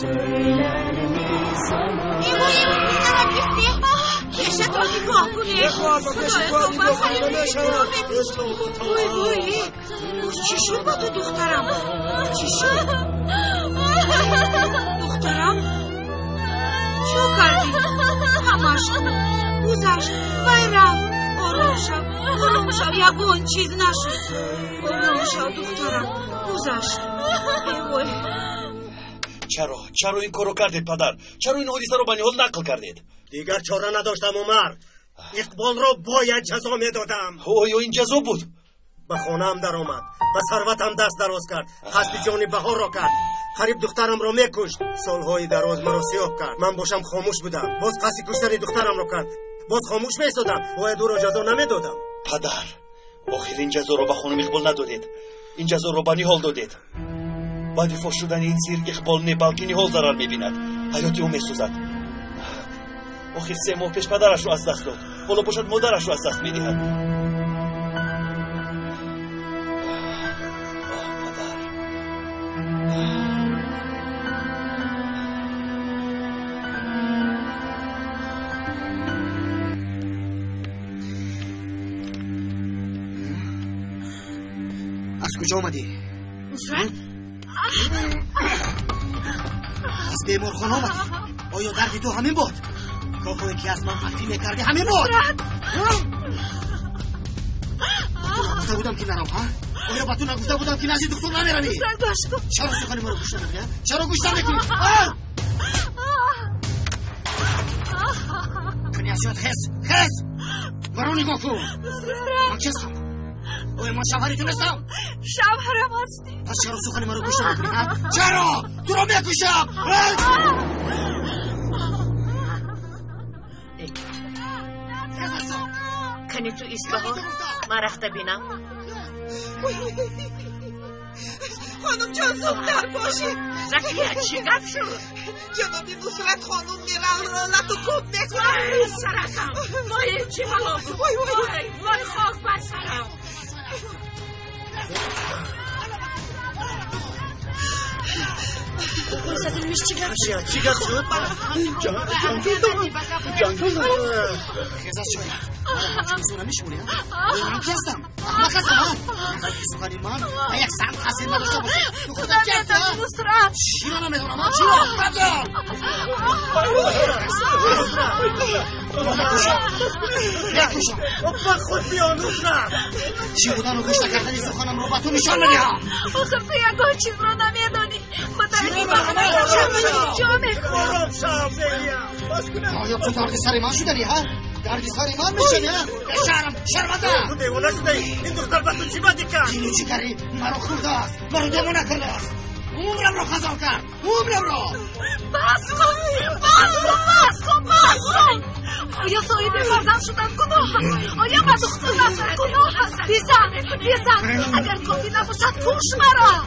Söyler mi zaman? Jeszcze to nikogo nie Ой, چی شد با تو دخترم؟ چی شد؟ دخترم؟ چو کردی؟ همش گذشت وای رفت. آروم شو یگون چیز نشد. آروم شو دخترم گذشت. وای چرا این کارو کردید پدر؟ چرا این حادثه رو به نهال نقل کردید؟ دیگر چاره نداشتم عمر. اقبال را باید جزا میدادم. آیا این جزا بود؟ به خانه‌ام در آمد، به ثروتم دست دراز کرد، قصد جان بهار را کرد، قریب دخترم را میکشت، سالهای دراز مرا سیاه کرد. من باشم خاموش بودم، باز قصد کشتن دخترم را کرد، باز خاموش میستادم، باید او را جزا نمیدادم. پدر، آخر این جزا را به خانم اقبال ندادید، این جزا را به نهال دادید. بعد فاش شدن این سیر اقبال نه بلکه نهال ضرر میبیند، حیات او میسوزد. آخر 3 ماه پیش پدرش رو از دست داد، حالا باشد مادرش رو از دست میدهد. از کجا آمدی؟ نصرت؟ از بیمارخانه آمدی؟ آیا دردی تو همین بود؟ کافوی که از من مخفی میکردی همین بود؟ تو نگفته بودم که نرم ها؟ آیا با تو نگفته بودم که نزدیک دکتر نمیروی؟ نصرت گوش کن. چرا سخن ما رو گوش نمیکنی؟ چرا گوش نمیکنی؟ کنی اشیات خس برو نگاه کن. من کسم؟ اوه من شوهری تونستم؟ شوهرم هستی. پس چرا سخن ما رو گوش نمیکنی؟ چرا؟ تو رو میکشم. کنی تو ایستگاه من رفته بینم. خانم جان زودتر باشید. زکیه چی گپ شد؟ جنابی نصرت خانم میرن رالت و کب میکنن. سرکم وای چی بلا بود. وای خاک بر سرم. Sadılmış çıkar. چیکار شد؟ جنگل خیزت شاید چون نمیشونی من کی هستم؟ من هستم سخنی من یک سنت حسین نداشته باشه تو خودت کی هستم؟ نصرت چی رو نمیدونم من چی رو؟ با خود بیا نصرت. چی بودن و گوش نکردنی سخنم رو با تو نشان بدهم. آخر تو یگاه چیز رو نمیدانی. مدرکی بخونه جا میکنم. آیا تو دردی سر من شدنی ها؟ دردی سر من میشنی ها؟ شهرم شرمنده. تو دیوانه شده ای. این دختر با تو چی بدی کرد؟ اینو چی کردی؟ مرا خورده است. مرا دیوانه کرده است. عمرم رو خزان کرد. عمرم رو. بس کن. آیا صاحب فرزند شدن گناه است؟ آیا با دختر نسل گناه است؟ بیزن. اگر کافی نباشد کش مرا.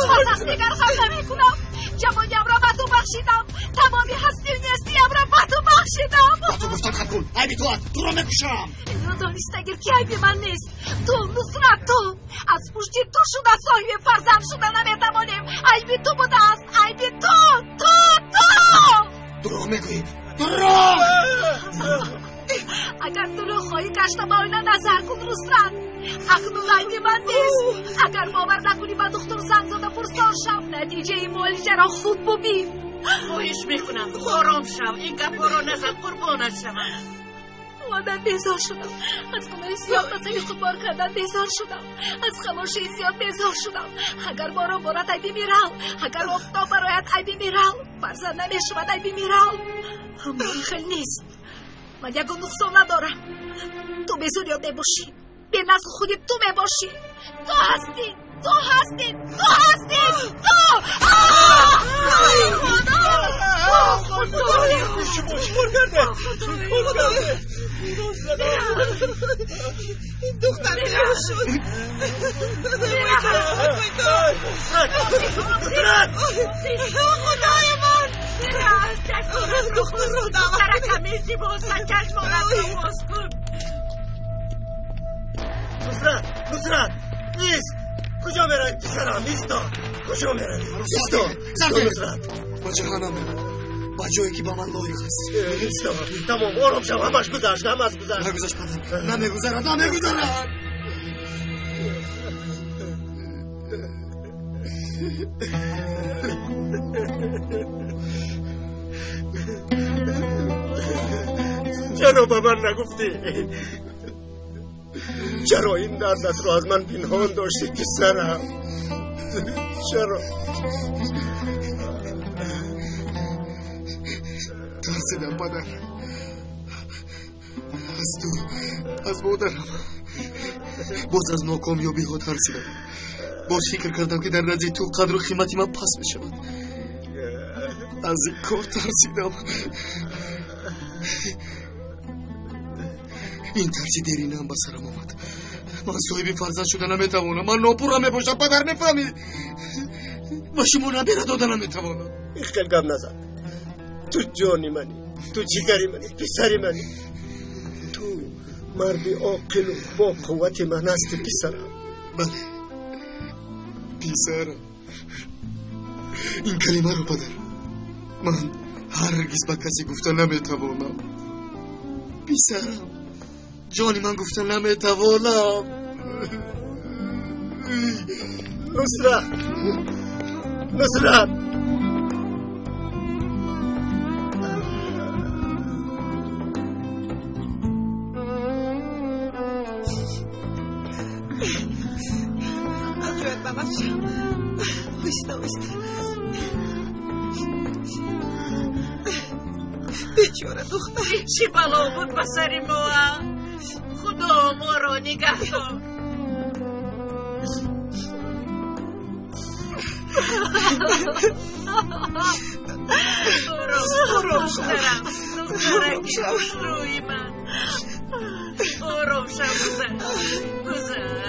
باز از دیگر خم نمیکنم. جوانیم را به تو بخشیدم. تمامی هستی و نیستیم را به تو بخشیدم. با تو گفتم خط کن. عیبی تو هست. تو را میکشم. این را دانست اگر که عیبی من نیست. تو نصرت تو از پشتی تو شده صاحب فرزند شدن نمیتوانیم. عیبی تو بوده است. عیبی تو دروغ میگویی دروغ اگر دروغ خواهی گشته با اینا نظر کن نصرت اکنون عیبی من نیست اگر باور نکنی با دختر زنگ زده پرسان شم نتیجه این معالجه را خوب ببین خواهش میکنم آرام شو این گپا را نزد قربانت شوم من بیزار شدم از گناه زیاد مسئله خود بار کردن بیزار شدم از خموشی زیاد بیزار شدم اگر باران بارد عیبی میرم اگر آفتاب برایت عیبی میرم فرزند نمیشود عیبی میرم اما خیلی نیست من یک نقصان ندارم تو بزرگ یاد نباشی به نزد خودی تو میباشی تو هستی تو این دختر بیرون شد خدای من دختر رو دختر کمیزی باز چشم رو باز کن نصرت نیست کجا میروی پسرم ایستا کجا میروی ایستا نصرت با جهانم با جایی که با من لایق است ایستا تمام آرام شو همش گذشت نگذشت پدر نمیگذارد چرا به من نگفتی چرا این دردت رو از من پنهان داشتی پسرم چرا ترسیدم پدر از تو از مادرم باز از ناکامیابی ها ترسیدم باز فکر کردم که در نزد تو قدر و قیمتی من پس می شود از این کار ترسیدم این ترسی دیرینه هم به سرم آمد من صاحب فرزند شده نمیتوانم من ناپورم میباشم پدر میفهمی و شما نبیره داده نمیتوانم این خیلی گم نزد تو جانی منی تو جگری منی پسری منی تو مردی عاقل و با قوت من هستی پسرم بله پسرم این کلمه رو پدر من هرگز به کسی گفتن نمیتوانم پسرم جانی من گفتن نمیتوانم نصرت عجب بابا ویستا بیچاره دختر چی بلا بود بسری ما خدا ما را نگه دار آرام دخترم دخترکی خوش روی من آرام شو گذشت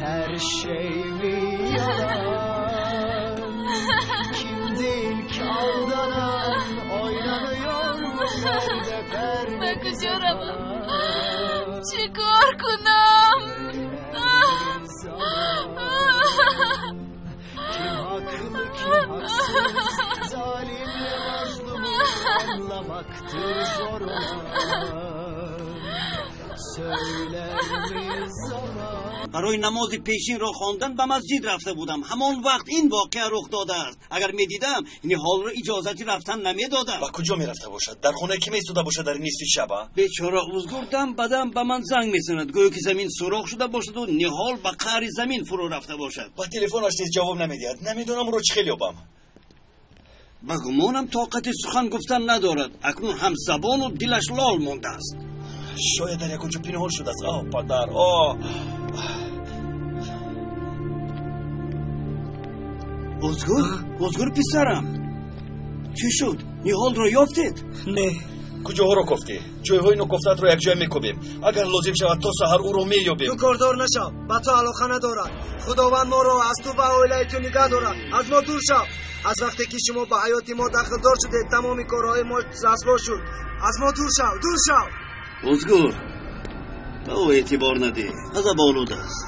her şeyimi yalan kim değil ki aldanan oynanıyor bunlarda perde چیکار کنم kim haklı kim haksız zalimle mazlumu anlamaktır zor olan برای نماز پیشین را خواندن به مسجد رفته بودم همان وقت این واقعه رخ داده است اگر میدیدم این حال را اجازتی رفتن نمیدادم با کجا میرفته باشد در خانه کی میسوده باشد در نیستی شبا بیچاره اوزگور دم بدم به من زنگ میزند گویا که زمین سوراخ شده باشد و نهال به قعر زمین فرو رفته باشد با تلفنش نیز جواب نمیدهد نمیدونم رو چه خیلی یابم با گمانم طاقت سخن گفتن ندارد اکنون هم زبان و دلش لال مانده است شاید در یک اونجا پنهان شده است پدر اوزگور پسرم چی شد؟ نهال را یافتید؟ نه куҷоҳоро кофтӣ? ҷойҳои нокофтаат ро якҷоя мекобем. Агар лозим шавад то саҳар ӯро меёбем. ту кордор нашав, ба ту алоқа надорад. худованд моро аз ту ва оилаи ту нигоҳ дорад. аз мо дур шав. аз вақте ки шумо ба ҳаёти мо дахлдор шудед, тамоми корҳои мо расво шуд. аз мо дур шав, дур шав. озгур, ба ӯ эътибор надеҳ, азаболуд аст.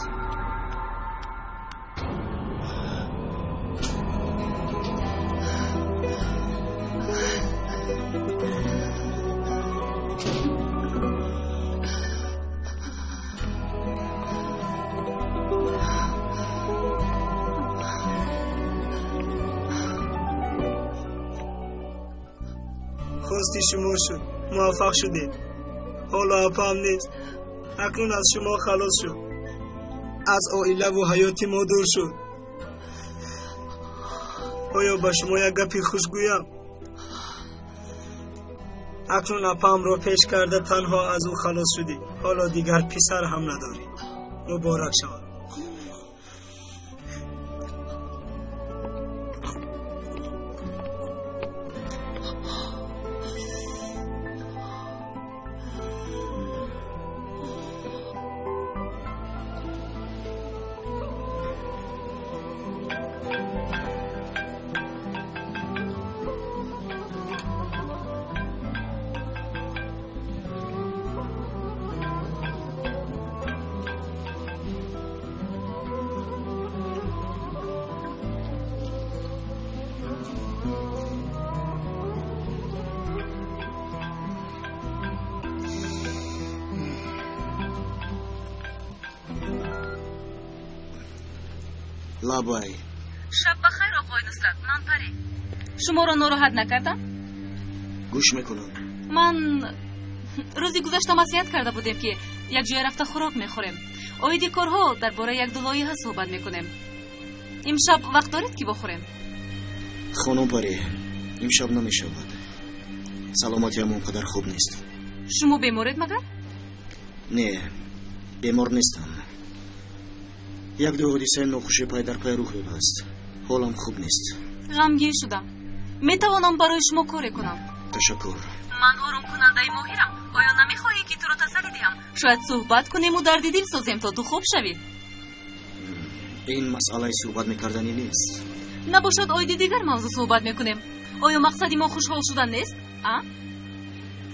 خواست شما شد، موفق شدید. حالا اپام نیست. اکنون از شما خلاص شد. از عائله و حیات ما دور شد. آیا با شما یک گپی خوش گویم؟ اکنون اپام را پیش کرده تنها از او خلاص شدی. حالا دیگر پسر هم نداری. مبارک شود. لابای شب بخیر آقای نصرت. من پری. شما را ناراحت نکردم؟ گوش میکنم. من روزی گذشته نصیحت کرده بودم که یک جای رفته خوراک میخوریم. آیدی کارها درباره یک دلایه ها صحبت میکنیم. امشب وقت دارید که بخوریم؟ خانم پری، امشب نمیشود. سلامتیم اونقدر خوب نیست. شما بیمارید مگر؟ نه، بیمار نیستم. یک دو حادثه ناخوشی پای در پای روح داده است. حالم خوب نیست. غمگین شدم. میتوانم برای شما کاری کنم؟ تشکر. من آرام کننده ماهرم. آیا نمیخواهی که تو را تسلی دهم؟ شاید صحبت کنیم و درد دل سازیم تا تو خوب شوی. این مسئله صحبت میکردنی نیست. نباشد آیدی دیگر موضوع صحبت میکنیم. آیا مقصدی ما خوشحال شدن نیست؟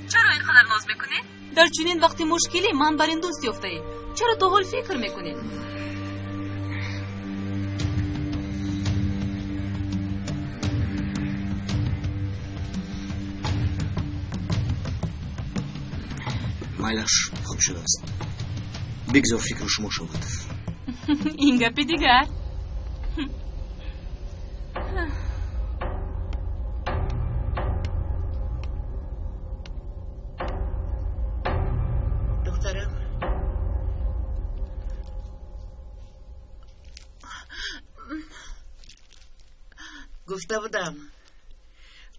چرا اینقدر ناز میکنی؟ در چنین وقتی مشکلی من بر این دوستی افتادی. چرا تو حال فکر میکنی؟ مایلش خوب شده است. بگذار فکر شما شود. این گپی دیگر. دخترم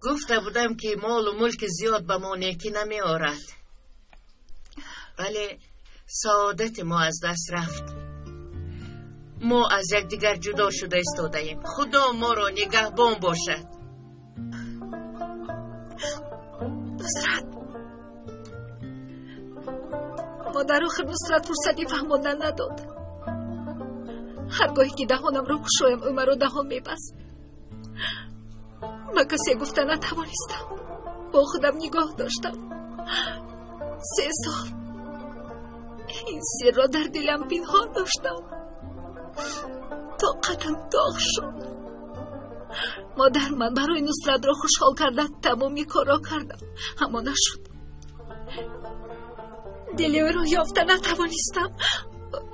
گفته بودم که مال و ملک زیاد به ما نیکی نمی آرد، ولی سعادت ما از دست رفت. ما از یکدیگر جدا شده ایستاده ایم. خدا ما را نگهبان باشد. نصرت، مادر آخر نصرت فرصتی فهماندن نداد. هرگاهی که دهانم را گشایم او مرا دهان میبست. من کسی گفتن نتوانستم. با خودم نگاه داشتم. 3 سال این سر را در دلم پنهان داشتم تا قدم داغ شد. مادر، من برای نصرت را خوشحال کردن تمامی کارا کردم، اما نشد. دل او را یافتن نتوانستم.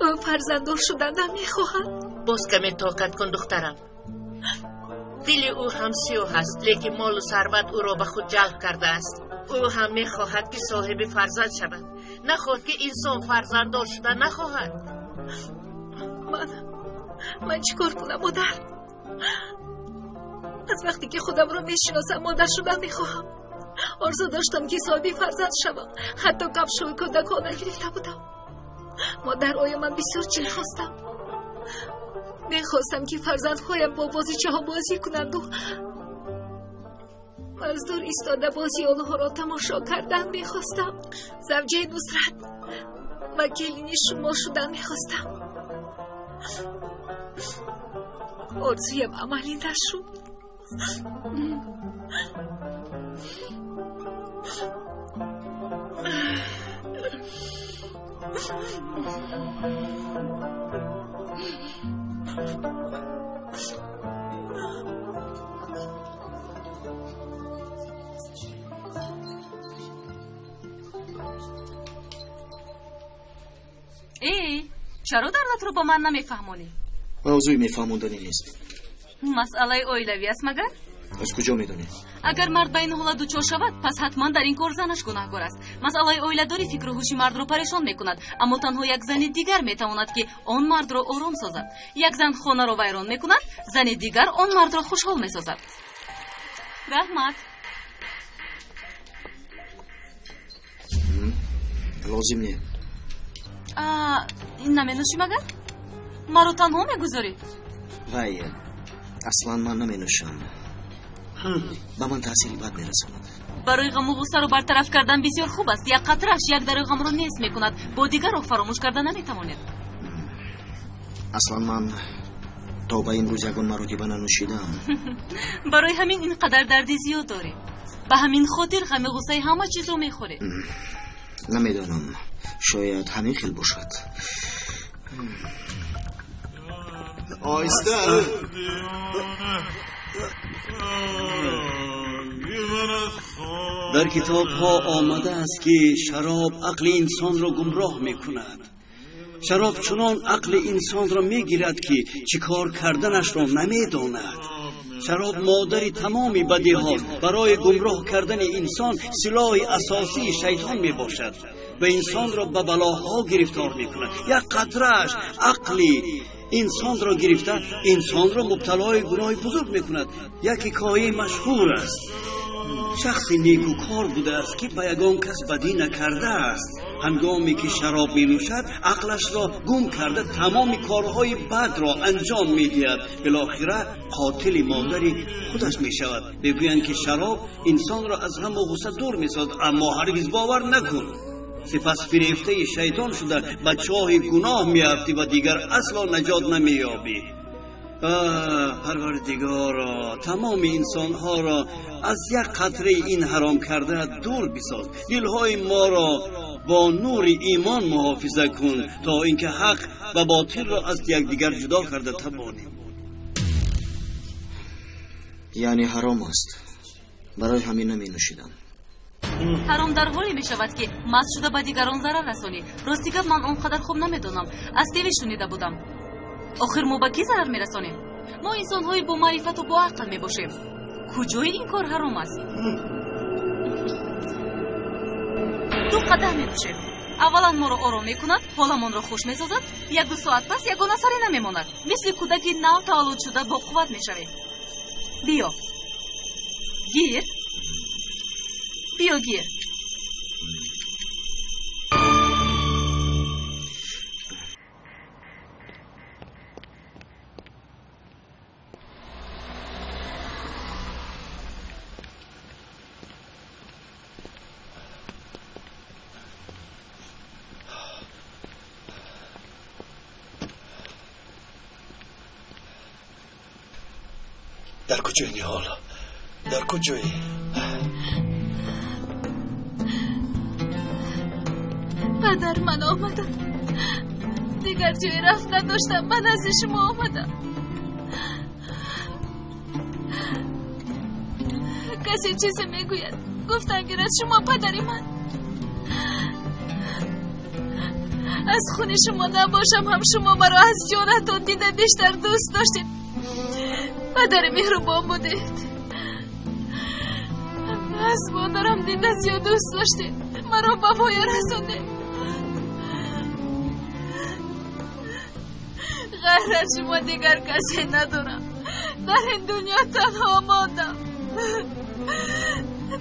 او فرزنددار شدن نمیخواهد. باز کمی طاقت کن دخترم. دل او هم سیاه است، لیکن مال و ثروت او را به خود جلب کرده است. او هم میخواهد که صاحب فرزند شود، نخواهد که انسان فرزنددار شدن نخواهد. من چیکار کنم مادر؟ از وقتی که خودم را میشناسم مادر شدن میخواهم. آرزو داشتم که صاحب فرزند شوم. حتی کفش و کودکانه گرفته بودم. مادر، آیا من بسیار چیز خواستم؟ میخواستم که فرزندهایم با بازیچه ها بازی کنند و از دور ایستاده بازی آنها را تماشا کردن میخواستم. زوجه نصرت و گلین شما شدن میخواستم. آرزویم عملی نشد. چرا دردت رو با من نمیفهمونی؟ موضوعی میفهموندنی نیست. مسئله اویلوی است مگر؟ از کجا میدونی؟ اگر مرد به این حالت دچار شود پس حتما در این کار زنش گناهکار است. مسئله اویلداری فکر و هوش مرد رو پریشان میکند، اما تنها یک زن دیگر میتواند که آن مرد را آرام سازد. یک زن خانه را ویران میکند، زن دیگر آن مرد را خوشحال میسازد. رحمت لازم نیست. این نمینوشی مگر؟ ما رو تنها میگذاری؟ وای اصلا من نمینوشم. با من تأثیری بد میرساند. برای غم و غصه رو برطرف کردن بسیار خوب است. یک قطره‌اش یک در غم رو نیست میکند، با دیگر رو فراموش کردن نمیتواند. اصلا من تا به امروز یگان مراتب ننوشیدم. برای همین اینقدر دردی زیاد داری. به همین خاطر غم و غصه همه چیز رو میخوری. نمیدانم، شاید همین خیل باشد. آیسته در کتاب ها آمده است که شراب عقل انسان را گمراه می کند. شراب چنان عقل انسان را می گیرد که چیکار کردنش را نمی داند. شراب مادر تمام بدی ها، برای گمراه کردن انسان سلاح اساسی شیطان می باشد و انسان را به بلاها گرفتار می کند. یک قطره‌اش عقلی انسان را گرفته انسان را مبتلای گناه بزرگ می کند. یک حکایه مشهور است. شخصی نیکوکار بوده است که به یگان کس بدی نکرده است. هنگامی که شراب می نوشد عقلش را گم کرده تمام کارهای بد را انجام می دهد. بالاخره قاتل مادری خودش می شود. بگویند که شراب انسان را از غم و غصه دور می سازد، اما هرگز باور نکن. سپس فریفته شیطان شده به چاه گناه می افتی و دیگر اصلا نجات نمی یابی. پروردگارا تمام انسانها را از یک قطره این حرام کرده دور بساز. دلهای ما را با نور ایمان محافظه کن تا اینکه حق و باطل را از یکدیگر جدا کرده توانیم. یعنی حرام است، برای همین نمی نوشیدم. حرام در حالی می شود که مست شده به دیگران ضرر رسانی. راستی که من اونقدر خوب نمیدونم، از تیوی شنیده بودم. آخر ما به کی ضرر می رسانیم؟ ما انسان های با معرفت و با عقل می باشیم. کجای این کار حرام است؟ دو قدم می باشیم. اولا ما رو آرام می کند، حالمان رو خوش می سازد. یک دو ساعت پس یگانه سری نمی ماند. مثل کودکی نو تولد شده با قوت می شویم. بیا گیر، بیا گیر. در کجایی نیال؟ در کجایی؟ پدر من آمدم، دیگر جای رفت نداشتم، من از شما آمدم. کسی چیزی میگوید، گفتن که از شما پدری من. از خون شما نباشم هم شما مرا از جانتان دیده بیشتر دوست داشتید. پدر مهربان بودید، از مادرم دیده زیاد دوست داشتید، مرا به پایان رساندید. غیر از شما دیگر کسی ندارم، در این دنیا تنها ماندم،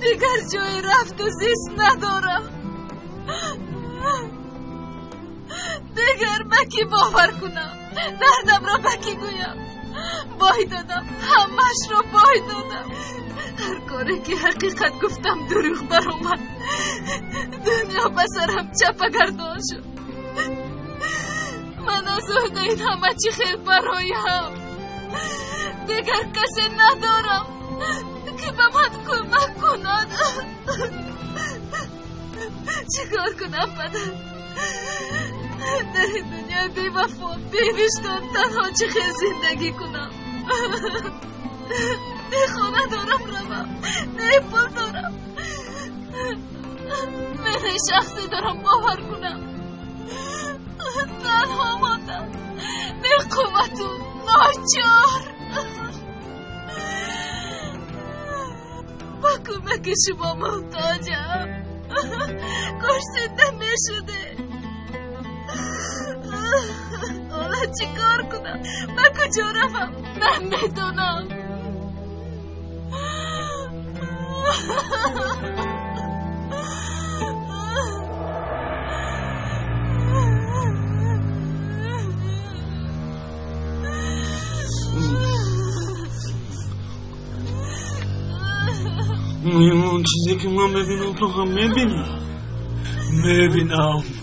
دیگر جای رفت و زیست ندارم. دیگر به کی باور کنم؟ دردم را به کی گویم؟ بای دادم، همش رو بای دادم. هر کاری که حقیقت گفتم دروغ بر اومد. دنیا بسرم چپگردان شد. من از عهده این همه چی خیر برایم. دیگر کسی ندارم که به من کمک کند. چیکار کنم پدر؟ در این دنیا بی وفا بیوشتم تنها چه خیلی زندگی کنم. نه خانه دارم روم، نه پول دارم، نه شخصی دارم باور کنم. تنها ماندم، نه قوت و ناچار. با کمک شما محتاجم. گرسنده میشده. حالا چی کار کنم؟ به کجا روم؟ نمیدونم. اون چیزی که من ببینم تو هم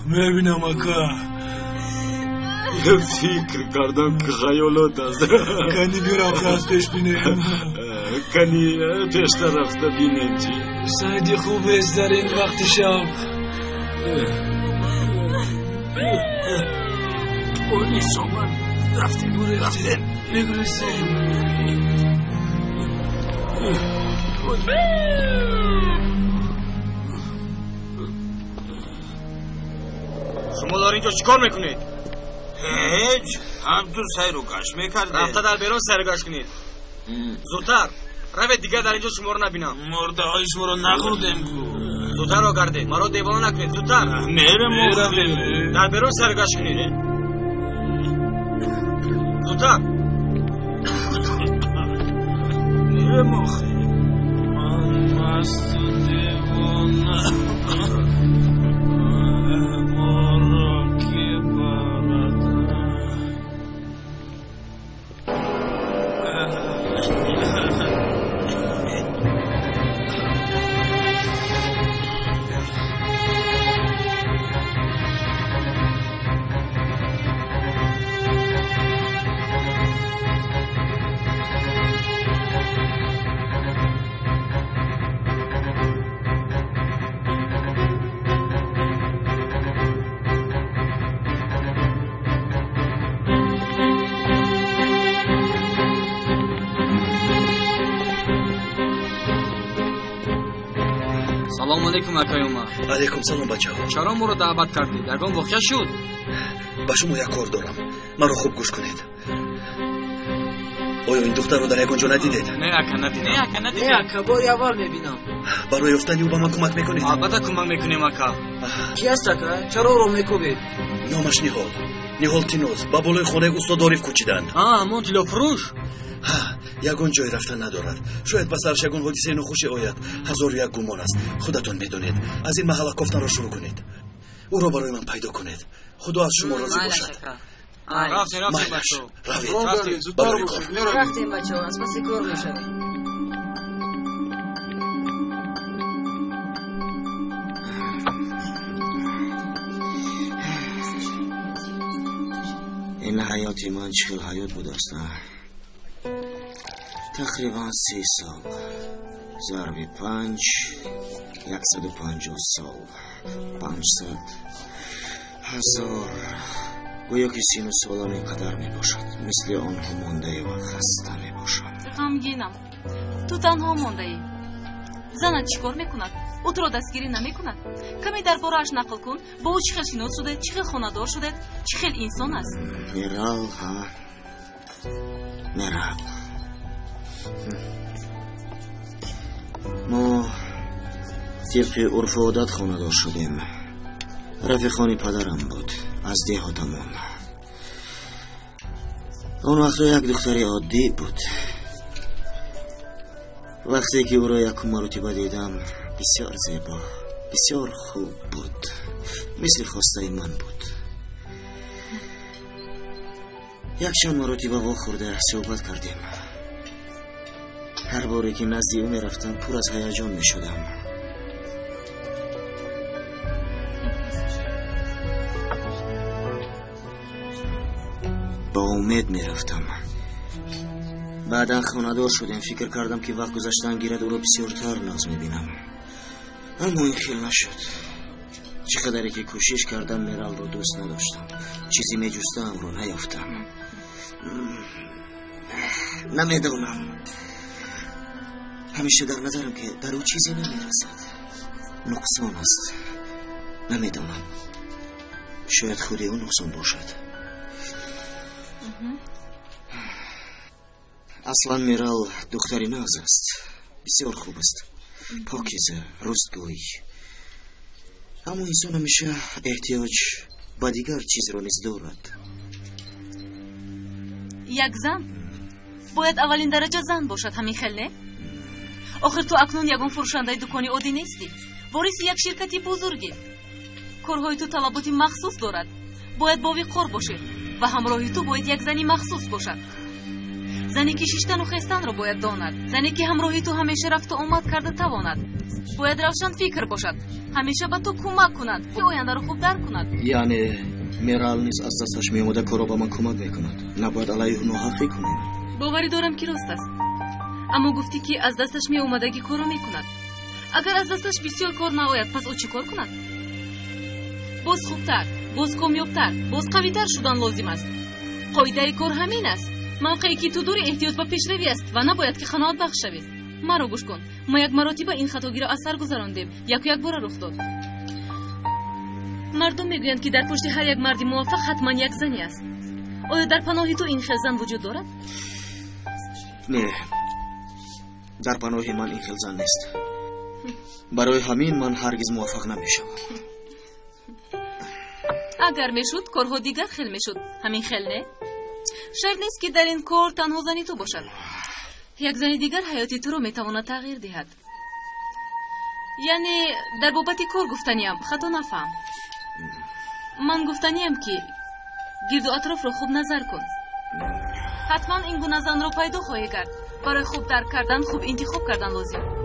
میبینم اکا. یه فکر کردم که خیالات است. کنی بیرم که از پیش بینیم. کنی پیشتر رفته بینیم چی؟ سایدی خوب است در این وقت شب. پولیس آمد. رفتیم نگرسیم. شما دار اینجا چیکار میکنید؟ هیچ، هم تو سیر و گشت میکردید. رفته در بیرون سیر و گشت کنید. زودتر روید دیگر در اینجا شما رو نبینم. مرده های شما رو نخوردیم. زودتر رو گردید، ما رو دیوانه نکنید. زودتر میرم در بیرون سیر و گشت کنید. زودتر میرم آخه من مست و دیوانه. سلام علیکم اکایوما. علیکم سلام بچه‌ها. چرا ما رو دعوت کردید؟ یگان واقعا شد. با شما یک کار دارم. مرا خوب گوش کنید. آیا این دختر رو در یگان جا ندیدید؟ نه ندیدم. نه اکا بار اول میبینم. برای افتادن او به من کمک میکنید؟ البته کمک میکنیم اکا. کی است اکا؟ چرا رو میکوبید؟ نامش نیهال تینوز. با بالای خانه استاد عارف کوچیدند. همون تیلو فروش. یگان جای رفتن ندارد. شاید به سرش یگان حادثه ناخوشی آید. هزار و یک گمان است. خودتون میدونید. از این محل گفتن را شروع کنید. او را برای من پیدا کنید. خدا از شما راضی باشد. رفتیم بچه‌ها. رفتیم بچه‌ها. از پس کار میشویم. این حیاتی من چخیل حیات بود است. تقریبا 30 سال. ضربی 5 150 سال 500 1000 گویا که 30 سالم اینقدر می باشد. مثل آنها مانده و خسته می باشد. غمگینم. تو تنها مانده ای. زنت چیکار میکند؟ او تو را دستگیری نمیکند؟ کمی درباره‌اش نقل کن. با او چه خیل شناس شده، چه خیل خانه‌دار شده، چه خیل انسان است. میرال ها میرال. ما طبق عرف و عادت خانه‌دار شدیم. رفیقان پدرم بود از دهاتمون. اون وقت یک دختری عادی بود. وقتی که او را یک مرتبه دیدم بسیار زیبا، بسیار خوب بود. مثل خواسته من بود. یک چند مرتبه واخورده صحبت کردیم. هر باری که نزد او میرفتم پر از هیجان میشدم. با امید میرفتم. بعدا خانه‌دار شدیم. فکر کردم که وقت گذشتن گیرد او را بسیارتر ناز میبینم، اما این خیل نشد. چقدری که کوشش کردم میرال رو دوست نداشتم. چیزی میجستم رو نیافتم. نمیدونم. همیشه در نظرم که در او چیزی نمیرسد. نقصان است. نمیدونم. شاید خودی او نقصان باشد. اصلا میرال دختری ناز است. بسیار خوب است. پاکیزه، رستگویی. اما انسان همیشه احتیاج با دیگر چیز رو نیز دارد. یک زن باید اولین درجه زن باشد، همین خیل نه؟ آخر تو اکنون یگان فروشنده دکانی عادی نیستی، وارث یک شرکتی بزرگی. کارهای تو طلباتی مخصوص دارد. باید با وقار باشی و همراهی تو باید یک زنی مخصوص باشد. زنی که شیشتن و خستن رو باید داند. زنی که همراهی تو همیشه رفت و آمد کرده تواند. باید روشن فکر باشد. همیشه به تو کمک کند که آینده رو خوب درک کند. یعنی میرال نیز از دستش میامده کارو به من کمک میکند. نباید علیه اون حرفی کنیم. باوری دارم که راست است. اما گفتی که از دستش میامدگی کارو میکند. اگر از دستش بسیار کار نآید پس او چی کار کند؟ باز خوبتر، باز کامیابتر، باز قویتر شدن لازم است. قاعده کار همین است. موقعی که تو داری احتیاج به پیشروی است و نباید که قناعت بخش شوی. مرا گوش کن. ما یک مراتب این خطاگی را از سر گذراندیم. یک بار رخ داد. مردم میگویند که در پشت هر یک مرد موفق حتما یک زنی است. آیا در پناه تو این خیل زن وجود دارد؟ نه. در پناه من این خیل زن نیست. برای همین من هرگز موفق نمیشم. اگر میشد کارها دیگر خیل میشد. همین خیل نه؟ شرط نیست که در این کار تنها زنی تو باشد. یک زن دیگر حیاتی تو رو میتواند تغییر دهد. یعنی در بابت کار گفتنیم خطا نفهم. من گفتنیم که گرد و اطراف رو خوب نظر کن. حتما این گونه زن رو پیدا خواهی کرد. برای خوب درک کردن خوب انتخاب کردن لازم.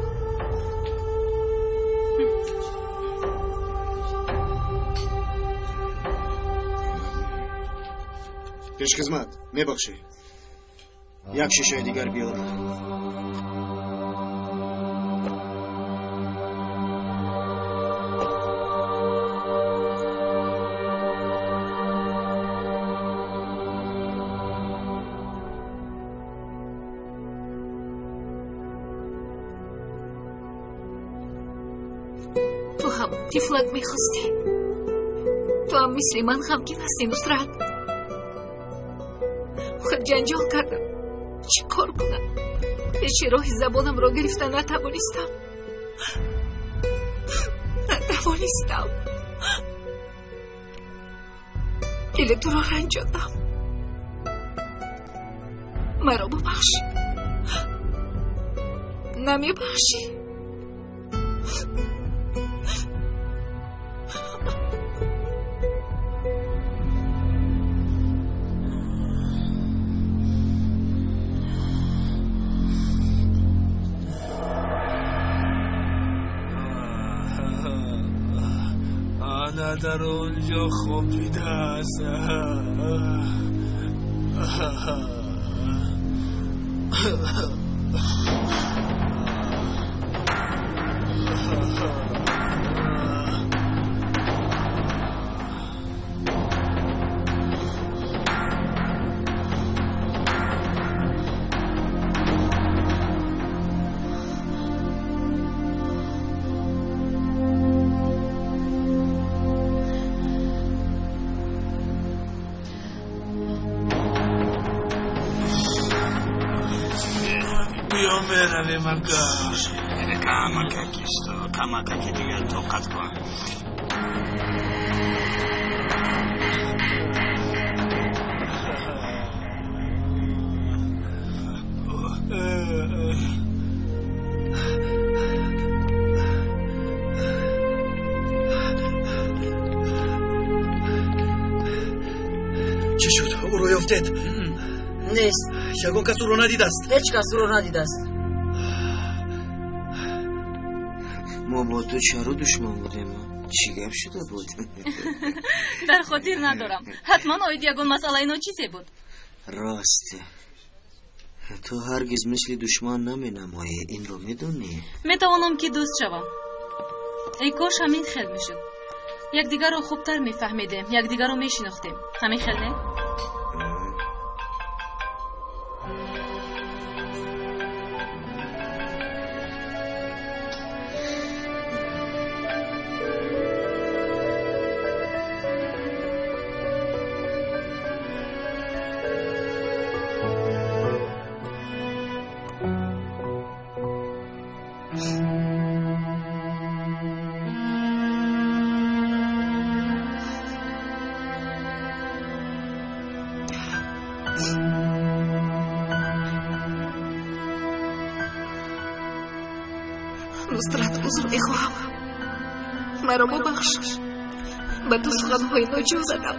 پیش خدمت میبخشی. یک شیشه دیگر بیار. تو هم طفلک میخواستی. تو هم مثل من غمگین هستی نصرت. خود جنجال کردم. چی کار کنم؟ هیچ راه زبانم را گرفتن نتوانستم. دل تو را رنجاندم. مرا ببخشی. نمیبخشی. در اونجا خوابیده است. Kamaka که دیگر طاقت کن. چی شد؟ او رو یافتید؟ نیست. یگان کس او را ندیده است. هیچ کس او را ندیده است. ما با تو چرا دشمن بودیم؟ چی گپ شده بود؟ در خاطر ندارم. حتما آید یگان مسئله اینا چیزی بود. راسته. تو هرگز مثل دشمن نمی نمایی. این رو میدونی؟ میتوانم که دوست شوم. ای کاش همین خیل میشد. یکدیگر رو خوبتر میفهمیدیم، یکدیگر رو میشناختیم. همین خیل نه؟ نصرت عذر میخواهم. مرا ببخش. به تو سخنهای ناجو زدم.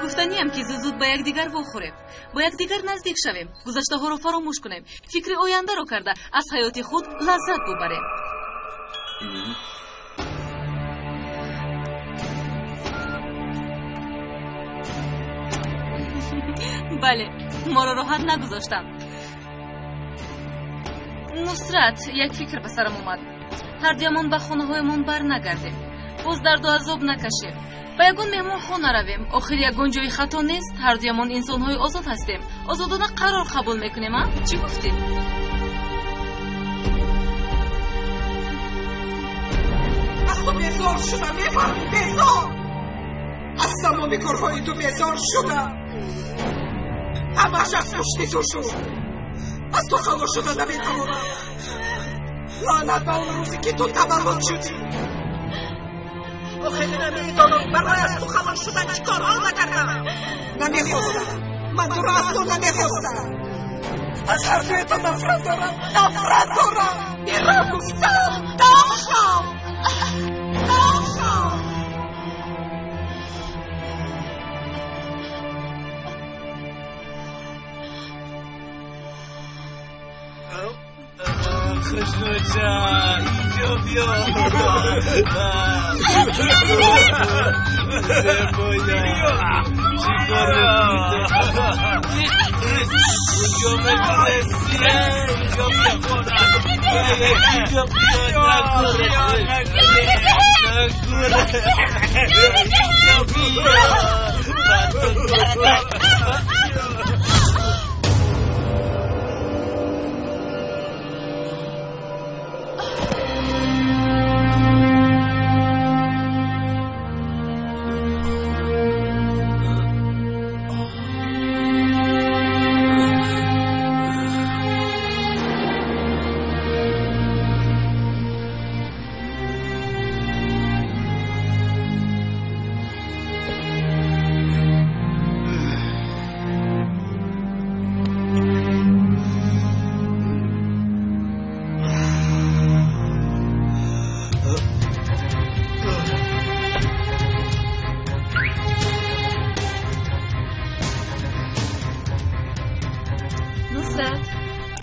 گفتنیم که زود به یکدیگر بخوریم، با یکدیگر نزدیک شویم، گذشته ها رو فراموش کنیم، فکر آینده رو کرده از حیات خود لذت ببریم. بله، ما رو راحت نگذاشتن. نصرت، یک فکر به سرم اومد. هر دیمان به خانه هایمون بر نگردیم، باز درد و عذاب نکشیم، به یگان مهمان خانه رویم. آخر یگان جای خطا نیست. هر دیمان انسان های آزاد هستیم، آزادانه قرار قبول میکنیم. چی گفتیم؟ از تو بیزار شدم. میفهمی؟ بیزار. از تمام کارهای تو بیزار شدم. همش از پشت تو شد. از تو خلاص شدن نمیتوانم. لعنت به اون روزی که تو تولد شدی. آخه نمیدانم برای از تو خلاص شدن چی کارها نکردم. نمیخواستم. من تو را از تو نمیخواستم. از هر دوی تو نفرت دارم. نفرت دارم. این را گفتم. داشتم. خشنوچه اینجا بیا. زبویا چی کار میکنی؟ اینجا میکنی؟ اینجا بیا خونم. اینجا بیا.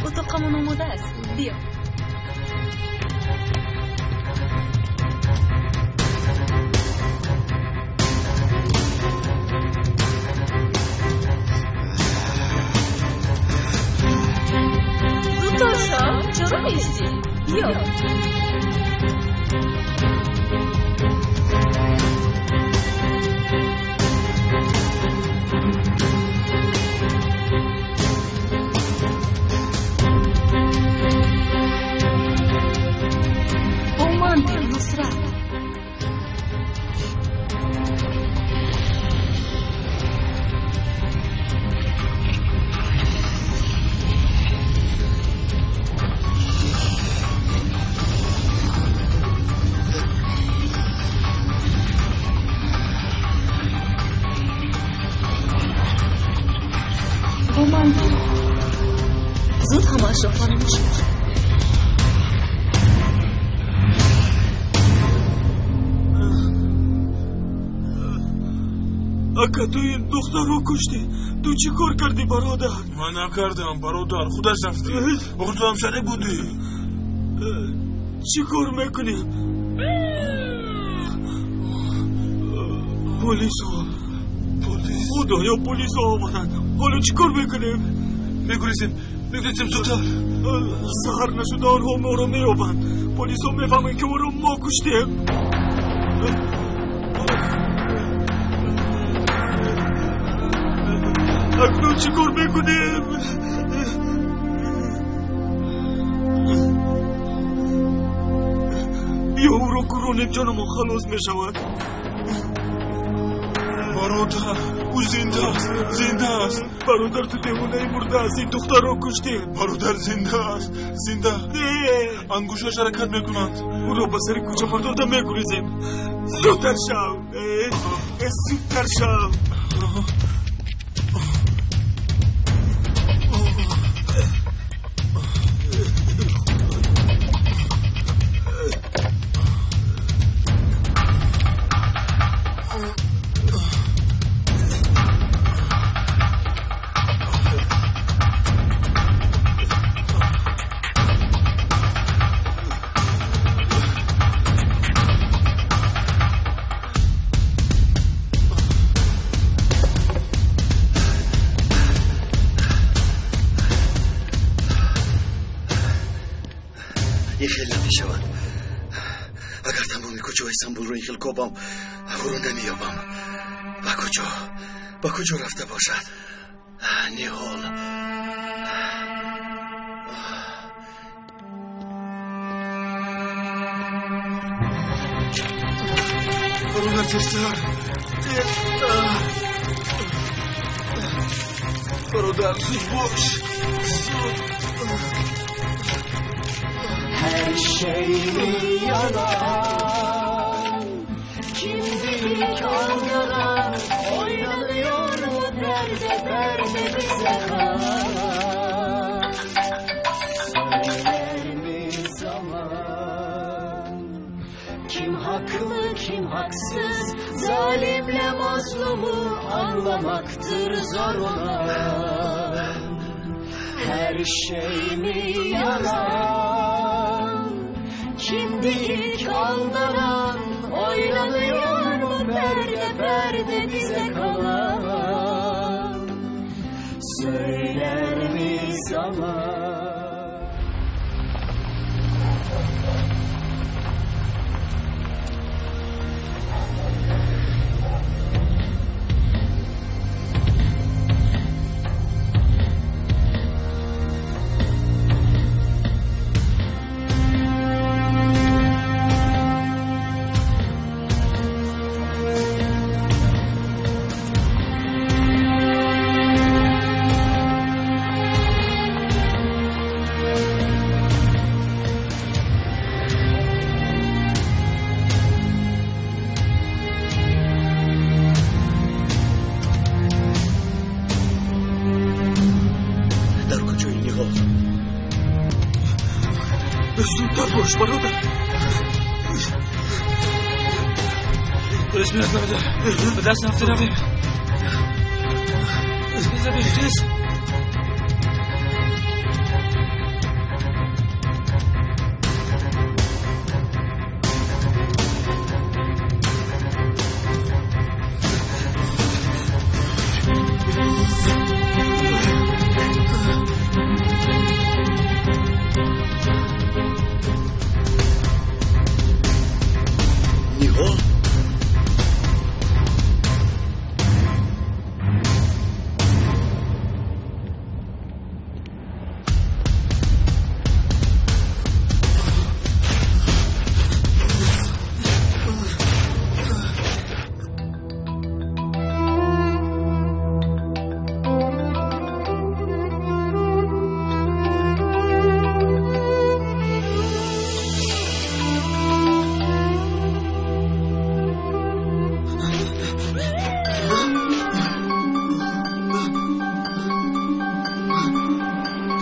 اتاقمون آماده است. بیا. زود باشا. چرا نیستی؟ بیا. زود همه اشرافانه میشه. فقط تو این دختر رو کشتی. تو چی کار کردی برادر؟ من نکردم برادر، خودش رفتی. بخور تو همشهری بودی. چی کار میکنی؟ پلیس خدایا پلیس آمدن. حالا چی کار میکنیم؟ میگریزیم زودتر. سهر نشده آنها ما رو میابند. پلیس ها میفهمن که او رو ما کشتیم. اکنون چی کار میکنیم؟ بیا او رو گرونیم جان ما خلاص میشود. برادر او زنده است. برادر تو دیوانه مرده است. این دختر رو کشتیم. برادر زنده است. انگوشاش حرکت میکنند. او رو به سر کوچه بردارده میگریزیم. زودتر شو. استانبول رو این خیلی کوبم او رو نمیابم. با کجا رفته باشد؟ نیهال برادر ترتر برادر زود باش. her şey yalan. Şimdi kavgalar oynanıyor mu perde bize kalan. Söyler mi zaman kim haklı kim haksız, zalimle mazlumu anlamaktır zor olan. Her şey mi yalan? Kimdi ilk aldanan? Oynanıyor mu perde bize kalan? Söyler mi zaman? باش برادر. پلیس میاد برادر. به دست نفته رویم. تیز.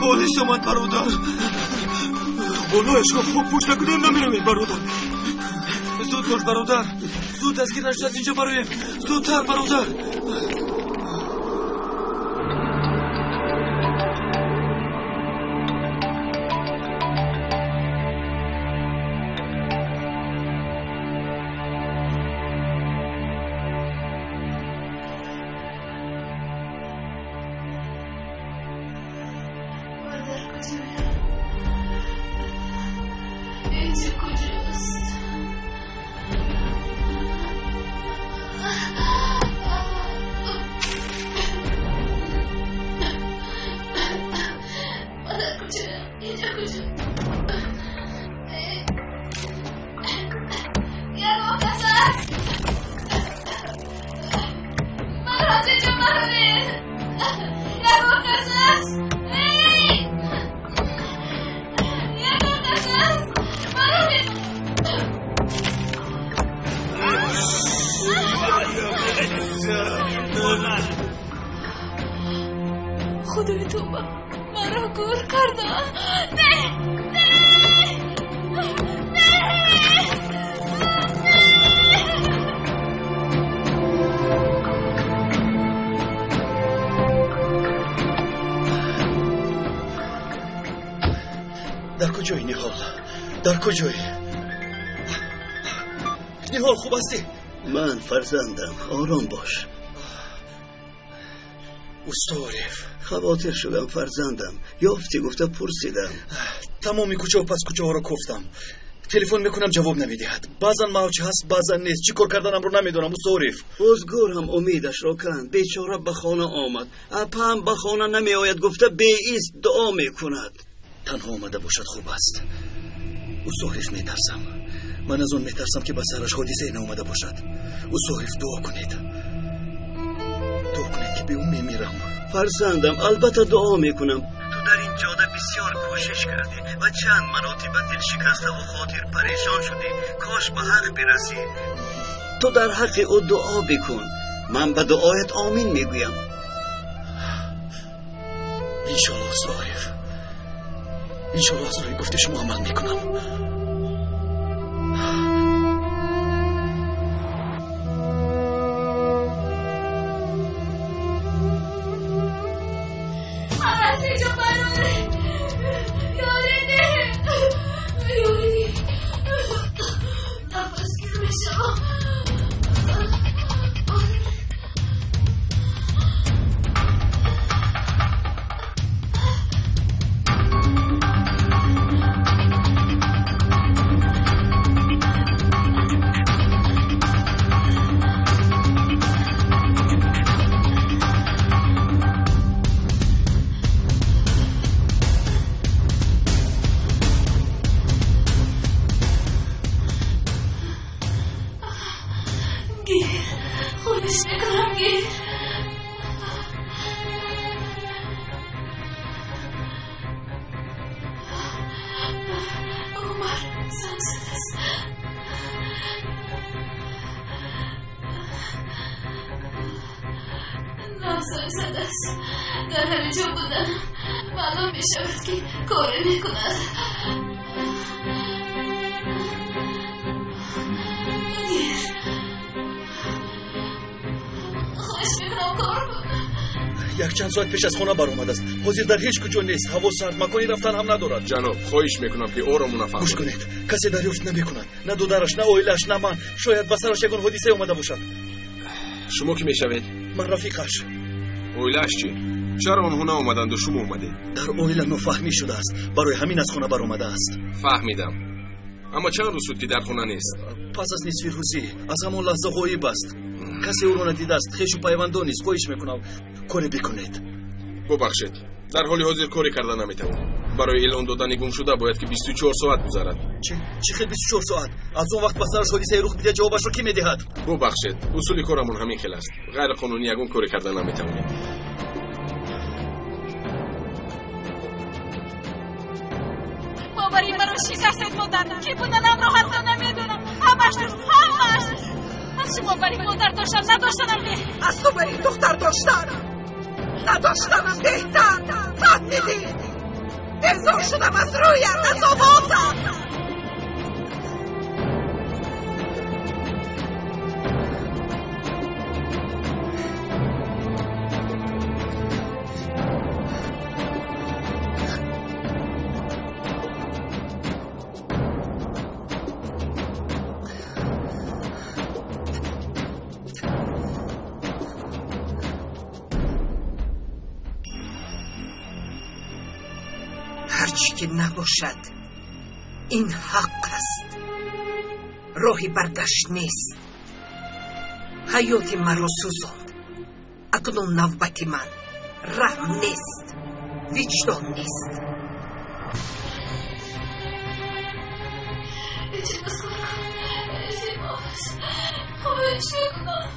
پلیس اومد برادر. خدا عشق خوب پوش نکنیم نمیرمیم برادر. زود باش برادر. زود دستگیر نشد از اینجا براییم. زودتر برادر. خدای تو مرا گور کرده. نه در کجایی نیهال؟ در کجایی؟ نیهال خوب هستی؟ من فرزندم، آرام باش. استعارف خواطر شدم فرزندم. یافتی گفته پرسیدم. تمامی کوچه و پس کوچه ها رو گفتم. تلفن میکنم جواب نمیدهد. بعضا موچه هست بعضا نیست. چی کار کردنم رو نمیدونم استعارف. بزرگ هم امیدش را کند. بیچاره به خانه آمد. اپا هم به خانه نمی آید گفته به ایست دعا میکند. تنها آمده باشد خوب است. استعارف میترسم. من از اون میترسم که به سرش حادثه نیامده باشد. استعارف دعا کنید. دعا کنید که به اون میمیرم. فرزندم البته دعا میکنم. تو در این جاده بسیار کوشش کردی و چند مراتب دل شکسته و خاطر پریشان شدی. کاش به حق برسی. تو در حق او دعا بکن. من به دعایت آمین میگویم. انشالله استعارف. انشالله از روی گفته شما عمل میکنم. در هر جا بودن معلوم می شود که کاری می کند. خواهش میکنم کار کن. یک چند ساعت پیش از خانه بر آمده است. حاضر در هیچ کجا نیست. هوا سرد، مکانی رفتن هم ندارد. جناب خواهش میکنم که او را منفهم گوش کنید. کسی دریافت نمیکند. نه دودرش، نه اویلش، نه من. شاید به سرش یگان حادثه اومده باشد. شما کی میشوید؟ من رفیقش. اویلش چی؟ چرا آنها اومدند و شما اومده؟ در اویل نفهمی شده است. برای همین از خانه بر آمده است. فهمیدم. اما چند روز شد که در خانه نیست؟ پس از نصف روزی از همان لحظه غایب است. کسی او را ندیده است. خویش و پیوندو نیست. خواهش میکنم کاری بکنید. ببخشید. در حال حاضر کاری کردن نمیتوانم. برای اعلان دادن گم شده باید که 24 ساعت گذرد. چه خیلی 24 ساعت؟ از اون وقت بسرش حادثه رخ بده جوابش رو کی میدهد؟ ببخشید. اصول کارمون همین خیلی است. غیر قانونی یگان کاری کردن نمیتوانیم. باوری مرا شکست مادر کی بودنم رو حتی نمیدونم. همش از شما برای مادر داشتم نداشتنم به از تو برای دختر داشتنم نداشتنم بهتر. فهمیدی؟ بزار شدم از رویت از آوازم. هرچی که نباشد این حق است. راهی برگشت نیست. حیات مرا سوزاند. اکنون نوبت من. رحم نیست، وجدان نیست. خواهش میکنم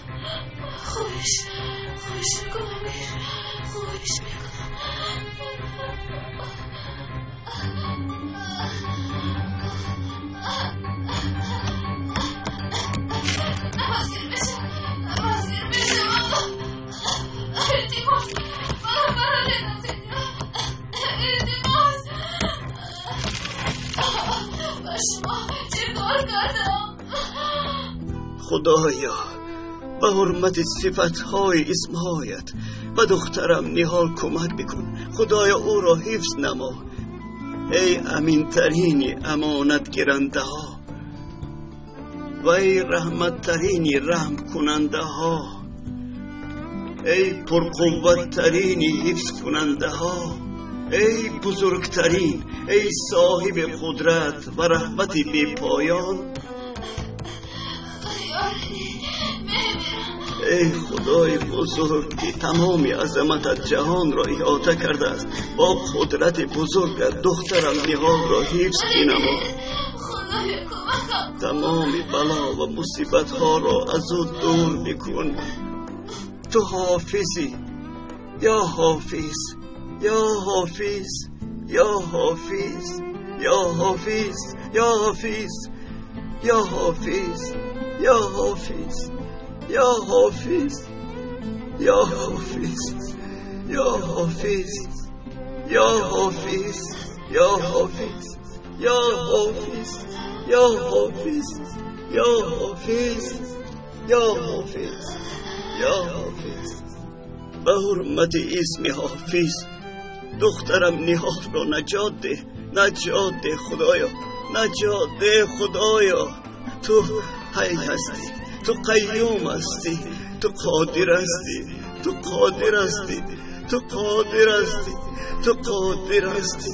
چه کار کردم؟ خدایا به حرمت صفتهای اسمهایت به دخترم نهال کمک بکن. خدایا او را حفظ نما. ای امینترین امانت گرنده ها و ای رحمتترین رحم کننده ها، ای پرقوتترین حفظ کننده ها، ای بزرگترین، ای صاحب قدرت و رحمت بی پایان، ای خدای بزرگ که تمام عظمت جهان را احاطه کرده است، با قدرت بزرگت دخترم نهال را حفظ نما. تمام بلا و مصیبت ها را از او دور بکن. تو حافظی، یا حافظ، یا حافظ، یا حافظ، یا حافظ، یا حافظ، یا حافظ، یا حافظ، یا حافظ، یا حافظ، یا حافظ، یا حافظ، یا حافظ، یا حافظ، یا حافظ، یا حافظ، یا حافظ، یا حافظ. به حرمت اسم حافظ دخترم نهال را نجات ده، نجات ده خدایا، نجات ده خدایا. تو حی هستی، تو قیوم هستی، تو قادر هستی، تو قادر هستی، تو قادر هستی، تو قادر هستی.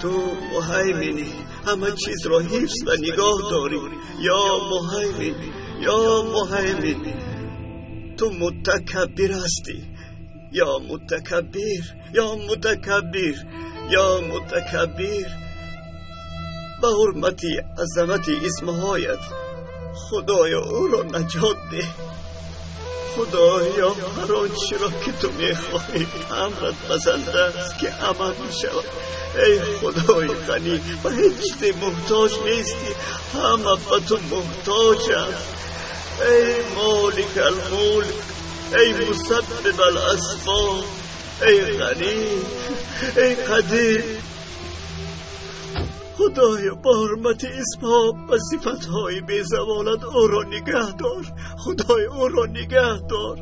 تو مهیمنی، همه چیز را حفظ و نگاه داری. یا مهیمن، یا مهیمن، تو متکبر هستی. یا متکبر، یا متکبر، یا متکبر. به حرمت عظمت اسمهایت خدایا او را نجات ده. خدایا هر آنچه را که تو میخواهی امرت بسنده است که عمل میشود. ای خدای غنی، و هیچ محتاج نیستی، همه به تو محتاجم. ای مالک الملک، ای مسبب الاسباب، ای غنی، ای قدیر. خدایا با حرمت اسمها و صفتهای بی زوالت او را نگه دار. خدای او را نگه دار.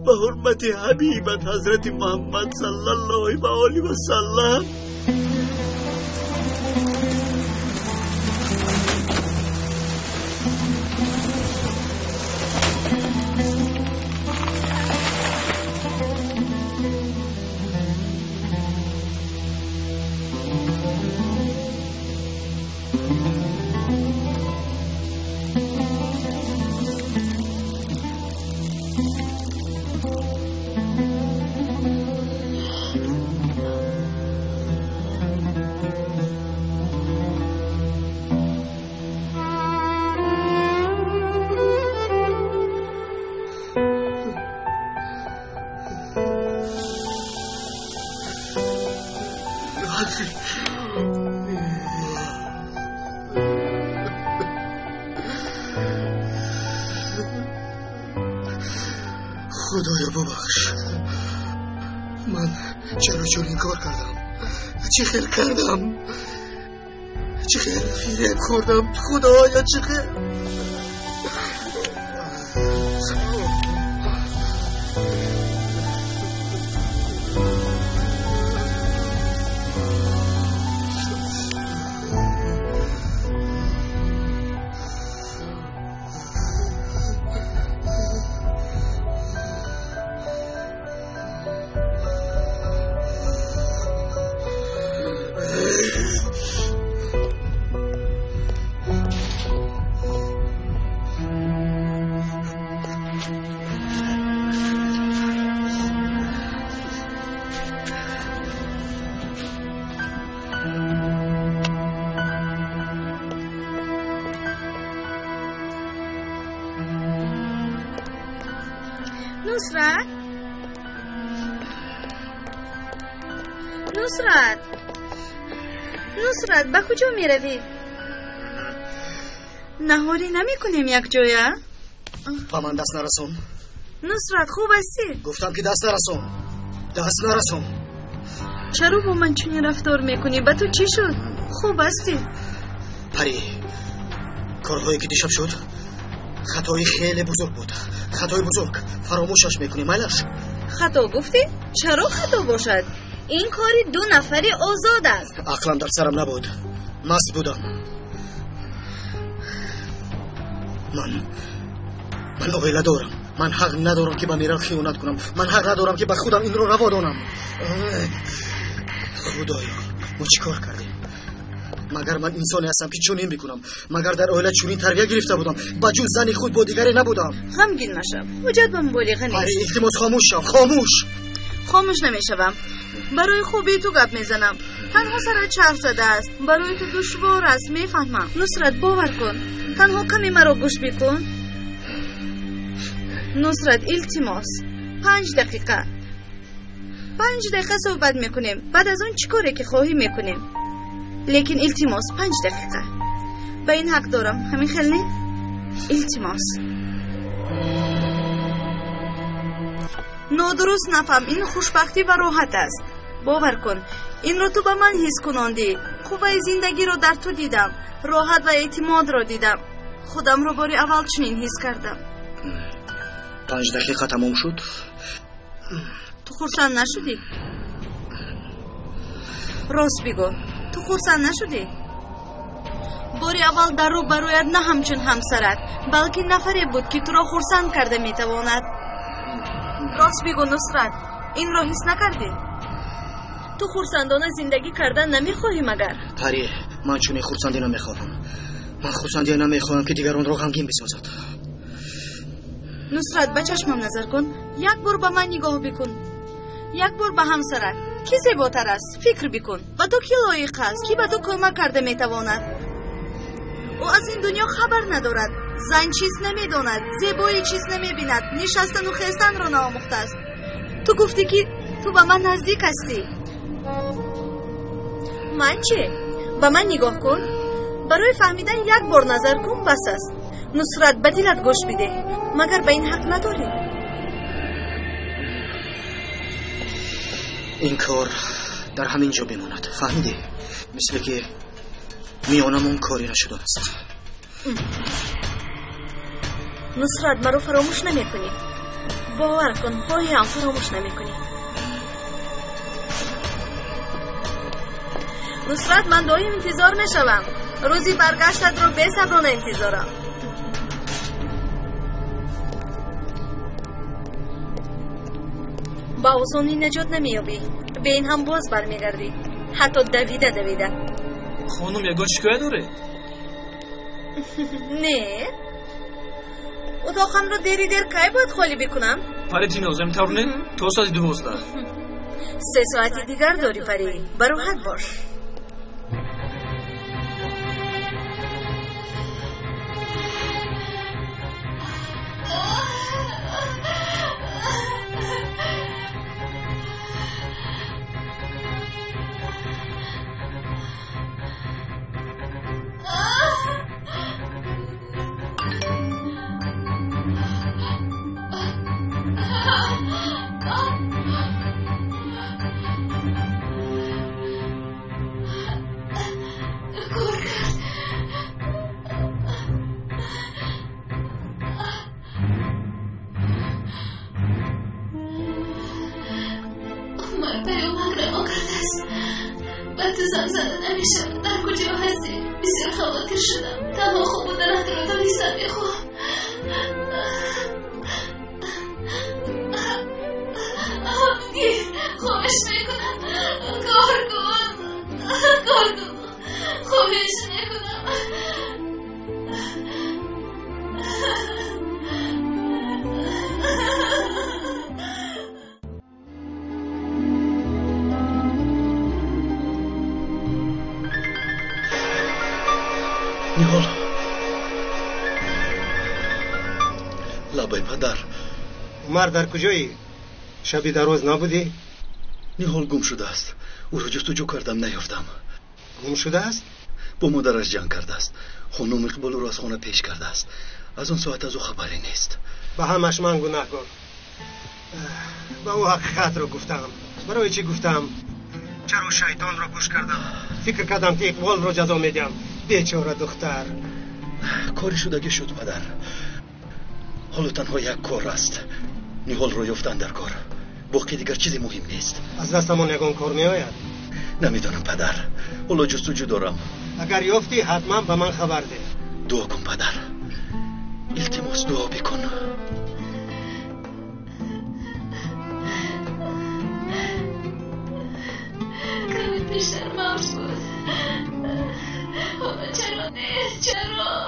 با حرمت حبیبت حضرت محمد صلی الله و آله و سلم. خدایا ببخش، من چرا این کار کردم؟ چه خیلی کردم؟ چه خیلی فیره کردم؟ خدایا چه خیلی. نصرت، نصرت، نصرت، به کجا می روی؟ نهاری نمی کنیم یک جایه؟ با من دست نرسون. نصرت خوب هستی؟ گفتم که دست نرسون، دست نرسون. چرا با من چنین رفتار میکنی؟ به تو چی شد؟ خوب هستی؟ پری کارهایی که دیشب شد خطای خیلی بزرگ بود. خطای بزرگ. فراموشش میکنی مایلاش؟ خطا گفتی؟ چرا خطا باشد؟ این کاری 2 نفری آزاد است. عقلم در سرم نبود. مست بودم. من عقیله دارم. من حق ندارم که به میرال خیانت کنم. من حق ندارم که به خودم این رو روا دانم. خدایا ما چی کار کردیم؟ مگر من انسانی هستم که چنین بکنم؟ مگر در عائله چنین تربیت گرفته بودم؟ با جز زن خود با دیگری نبودم. غمگین نشو. حجت به مبالغه نیست. التماس خاموش شو. خاموش نمیشوم. برای خوبی تو گپ میزنم. تنها سرت چرخ زده است. برای تو دشوار است میفهمم. نصرت باور کن. تنها کمی مرا گوش بکن. نصرت التماس 5 دقیقه 5 دقیقه صحبت میکنیم. بعد از اون چی کاری که خواهی میکنیم. لیکن التماس 5 دقیقه. به این حق دارم. همین خیلی التماس. نادرست نفهم. این خوشبختی و راحت است. باور کن این رو تو به من حس کناندی. خوبه زندگی رو در تو دیدم. راحت و اعتماد رو دیدم. خودم رو باری اول چنین حس کردم. 5 دقیقه تمام شد. تو خرسند نشدی؟ راست بگو تو خرسند نشدی؟ باری اول در رو برایت نه همچون همسرت بلکه نفری بود که تو را خرسند کرده میتواند. راست بگو نصرت این را حس نکردی؟ تو خرسندانه زندگی کردن نمیخواهی مگر؟ پری من چون خرسندی نمیخواهم. من خرسندی نمیخواهم که دیگران را غمگین بسازد. نصرت به چشمم نظر کن. یک بار به من نگاه بکن. یک بار به همسرت. کی زیباتر است؟ فکر بکن. و تو کی لایق است که به تو کمک کرده میتواند؟ او از این دنیا خبر ندارد. زن چیز نمیداند. زیبایی چیز نمیبیند. نشستن و خیستن را ناموخته است. تو گفتی که تو به من نزدیک هستی. من چه؟ به من نگاه کن. برای فهمیدن یک بار نظر کن بس است. نصرت به دلت گوش بده. مگر به این حق نداری؟ این کار در همین جا بماند. فهمیدی؟ مثل که میانمون کاری نشده است. نصرت مرا فراموش نمی کنی. باور کن خواهی هم فراموش نمی کنی. نصرت من دایم انتظار می شوم. روزی برگشتت رو به صبرانه انتظارم. با آسانی نجات نمیابی. به این هم باز برمیگردی. حتی دویده. خانم یگان شکایت داره؟ نه. اتاقم رو دیر کی باید خالی بکنم؟ پری جنازه میتونه؟ تو ساعت 12. 3 ساعتی دیگر داری پری. براحت باش. در کجا هستی؟ بسیار خواهد شدم. تنها خوب بودن رو دانستم میخوام. خواهش میکنم کار کن. خواهش میکنم. نیهال لبای پدر عمر در کجایی؟ شبی در روز نبودی؟ نیهال گم شده است. او را جستجو کردم نیافتم. گم شده است؟ با مادرش جنگ کرده است. خانم اقبال را از خانه پیش کرده است. از اون ساعت از او خبری نیست. به همش من گناهکار. با او حقیقت رو گفتم. برای چی گفتم؟ چرا شیطان را گوش کردم؟ فکر کردم که اقبال را جزا میدم. بیچاره دختر. کاری شدگی شد پدر. حالا تنها یک کار است. نیهال رو یافتن در کار. باقی دیگر چیزی مهم نیست. از دستمون یگان کار می آید؟ نمیدونم پدر. حالا جستجو دارم. اگر یافتی حتما به من خبر ده. دعا کن پدر. التماس دعا بکن. کمی پیشتر مارس بود. حالا چرا نیست؟ چرا؟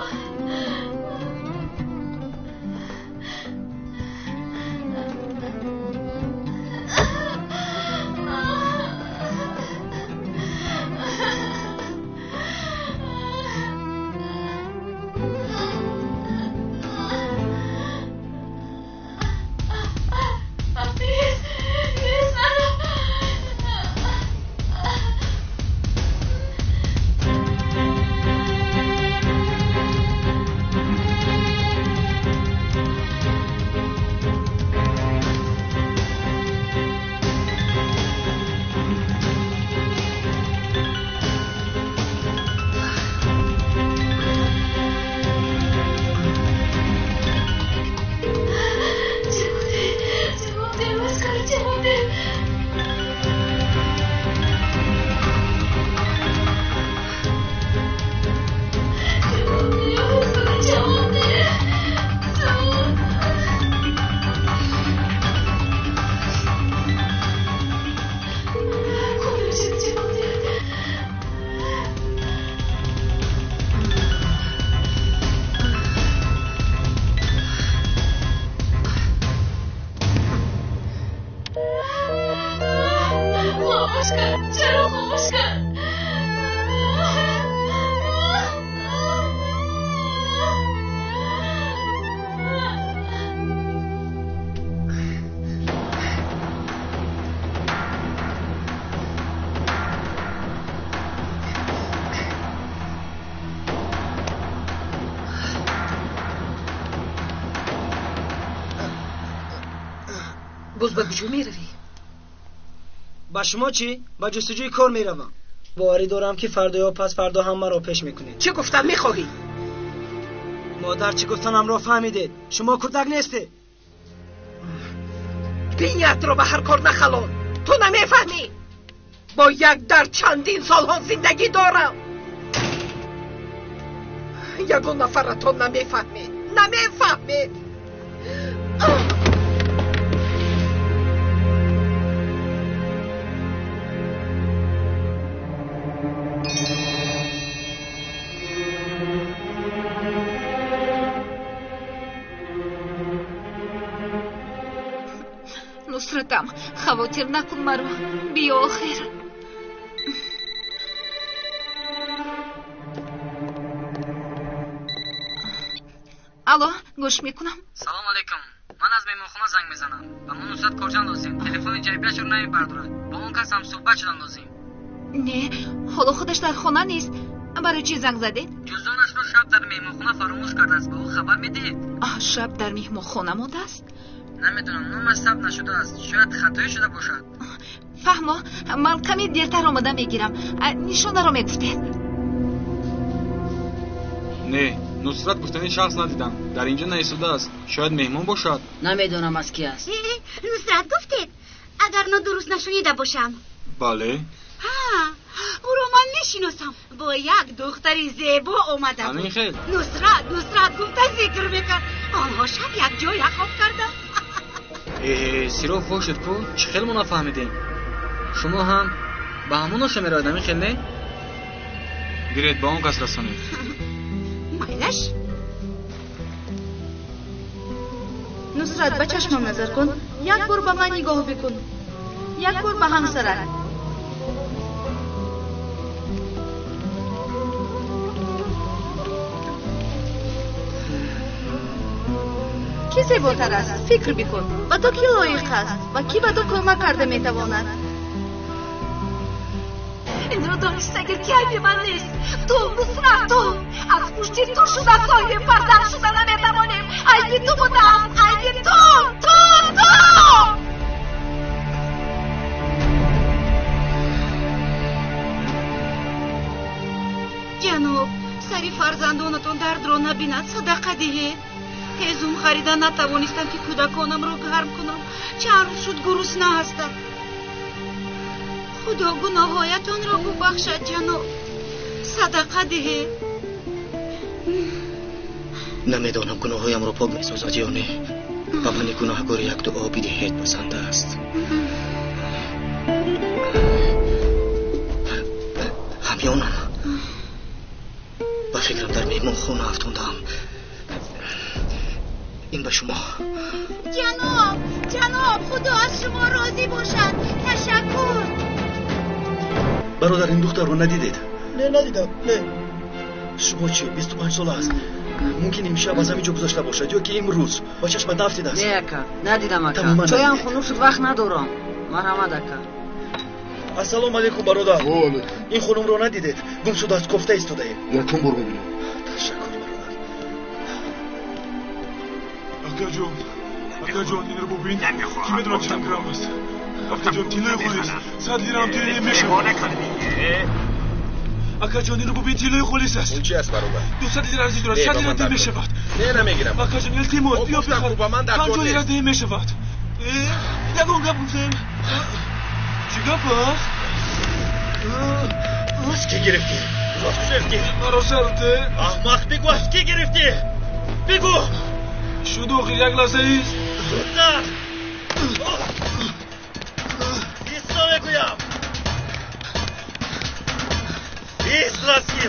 باز به کجا میروی؟ با شما چی؟ با جستجوی کار میروم. باوری دارم که فردا یا پس فردا هم مرا پیش میکنید. چه گفتم میخواهی؟ مادر چه گفتنم را فهمیدید. شما کودک نیستی. دینیت رو به هر کار نخلان. تو نمیفهمی؟ با یک در چندین سالها زندگی دارم. یگان نفر تو نمیفهمی. نصرتم خواطر نکن مرا. بیا آخر. الو گوش میکنم. سلام علیکم. من از مهمانخانه زنگ میزنم. اما نصرت کجا لازم؟ تلفن جیبیش رو نمیبردارد. با اون کس هم صحبت شدن لازم. نه حالا خودش در خانه نیست. برای چی زنگ زدید؟ جزدانش رو شب در مهمانخانه فراموش کرده است. به او خبر میدید؟ شب در مهمانخانه مانده است؟ نمیدونم. نامش ثبت نشده است. شاید خطایی شده باشد. فهمو من کمی دیرتر آمده میگیرم. نشانه را میگفتید؟ نه نصرت گفتنی شخص ندیدم. در اینجا نایستاده است. شاید مهمان باشد. نمیدونم از کی است. نصرت گفتید اگر درست نشنیده باشم. بله. او رو من نشناسم. با یک دختری زیبا اومده بود. همین خیل. نصرت گفته ذکر بکن. آنها شب یک جای خواب کردن. سیرو خوشت کو چه خیلی ما نفهمیدیم. شما هم به همون شما آدمی خیلی نه؟ گیرید با اون کس رسانید. مایلش نصرت به چشمم نظر کن. یک بار به من نگاه بکن. یک بار به همسرت. کی زیباتر است؟ فکر بکن. و تو کی لایق است و کی به تو کمک کرده میتواند؟ این رو دانست اگر که عیب من نیست. تو نصرت تو از پشتی تو شده صاحب فرزند شده نمیتوانیم. عیب تو بودم. عیب تو. جناب فرزندانتان درد را نبیند صدقه دهید. هزوم خریدن نتوانستم که کودکانم را گرم کنم. چند روز شد گرسنه هستم. خدا گناهایتان را ببخشد جناب. صدقه دهید. نمیدانم گناهایم را پاک می‌سازد یا نه. و من گناهکار یک دعا بدهید پسند است. همیانم با فکرم در میهمان خونه افتاندم. این به شما. جناب خدا از شما راضی باشد. تشکر. برادر این دختر رو ندیدید؟ نه ندیدم. نه. شما چی 25 سال است؟ ممکن امشب از همینجا گذاشته باشد یا که امروز با چشم نفتید است؟ نه اکا ندیدم اکا. چایم خنک شد وقت ندارم. مرحمت اکا. السلام علیکم برادر. این خانم رو ندیدید؟ گم شده از گفته ایستاده ایم. یکم برو ببینم. تشکر برادر. اکا جان این رو ببین. کی میدونه چند گرم است؟ اکا جان تیلای خالیست. 100 لیرم تیلی نمیشه. اکا جان این رو ببین تیلای خالیست است. اون چی است برادر؟ 200 لیره ارزش دارد. 100 لیره ده میشه وقت. نه نمیگیرم. اکا جان التماس بیا بخر. با من در 50 لیره ده میشه وقت. یگون گپ گفتم. چی گپ است؟ از کی گرفتی؟ راست گرفتی؟ مرا سرده. احمق بگو از کی گرفتی؟ بگو. شلوغ یک لحظه ایست. زودتر. ایستا بگویم. ایست راستی.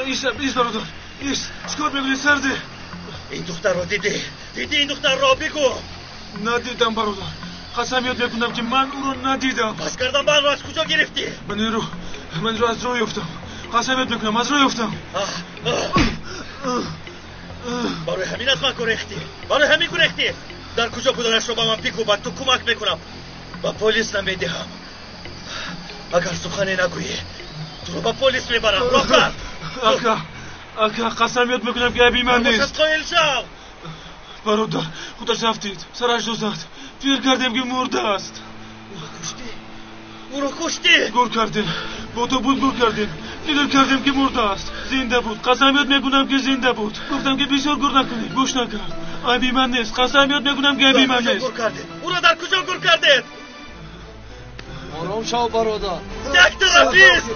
ایست برادر ایست. چیکار میکنی سرده؟ این دختر رو دیدی این دختر رو بگو. ندیدم برادر، قسمیت میکنم که من او رو ندیدم. پس کردم من رو از کجا گرفتی؟ من رو از راه یافتم. قسمیت میکنم از راه یافتم. برای همین از من گریختی. در کجا بودنش رو با من بگو، بعد تو کمک میکنم. با پلیس نمیدهم. اگر سخنی نگویی تو رو با پلیس میبرم. راکر اکا قسمیت میکنم که ابی من نیست. از قایل شو. برادر خودش رفتید، سرش رو زد. فکر کردیم که مرده است. او رو کشتی؟ گور کردیم، با تو بود گور کردیم. فکر کردیم که مرده است، زنده بود. قسمیت میکنم که زنده بود. گفتم که بسیار گور نکنید، گوش نکرد. ابی من نیست. قسمیت میکنم که ابی من نیست. او رو در کجا گور کردید؟ آرام شو برادر. یک طرفیست.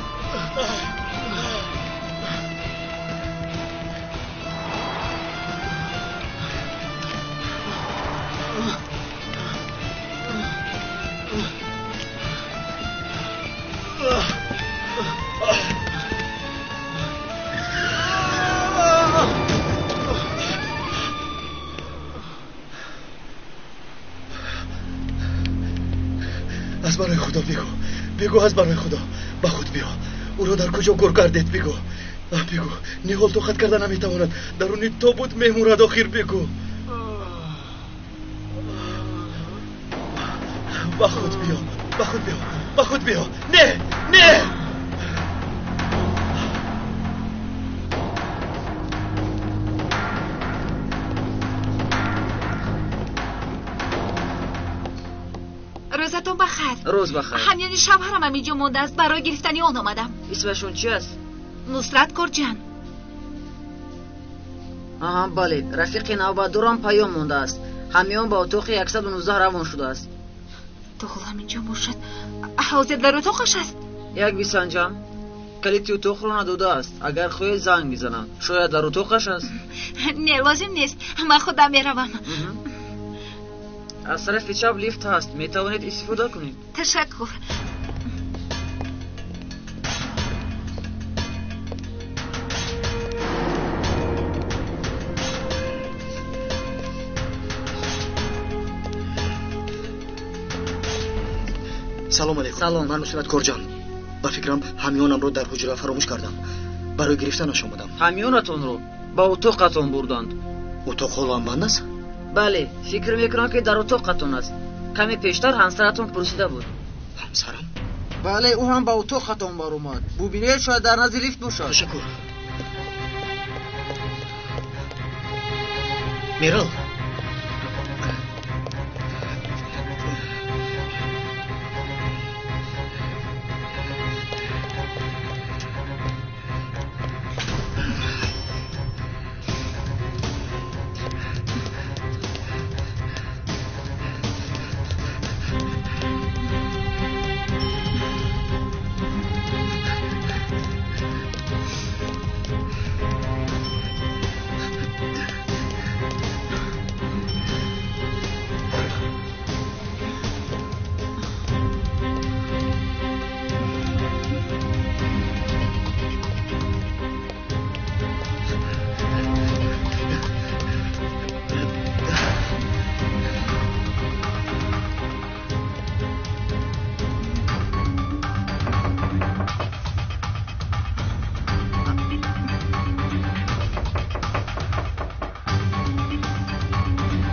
از برای خدا بگو از برای خدا. با خود بیا. او را در کجا گور کردید؟ بگو. نیحال توقت کردن نمیتواند. درونی تو بود میمورد. آخر بگو. با خود بیا. نه روزتون بخیر. روز بخیر. همین شوهرم هم اینجا مونده است، برای گرفتنی اون آمدم. اسمشون چی است؟ نصرت گرجان. آها بله، رفیق نوبادوران پیام مونده است. همیان با اتاق 119 روان شده است. دخترم اینجا باشد. حاضر در اتاقش است. یک بیسنجم کلیدی اتاق رو نداده است. اگر خواهی زنگ میزنم. شاید در اتاقش است. نه لازم نیست، من خودم میروم. از طرف چپ لیفت هست، میتوانید استفاده کنید. تشکر. سلام علیکم. من نصرت گرجان. با فکرم همیانم رو در حجره فراموش کردم. برای گرفتنش آمدم. همیانتون رو با اتاقتون بردند. اتاق حالا بند است؟ بله، فکر میکنم که در اتاقتون است. کمی پیشتر همسرتون پرسیده بود. همسرم؟ بله، او هم با اتاقتون بار اومد. ببینید شاید در نزد لیفت باشد. تشکر. میرال.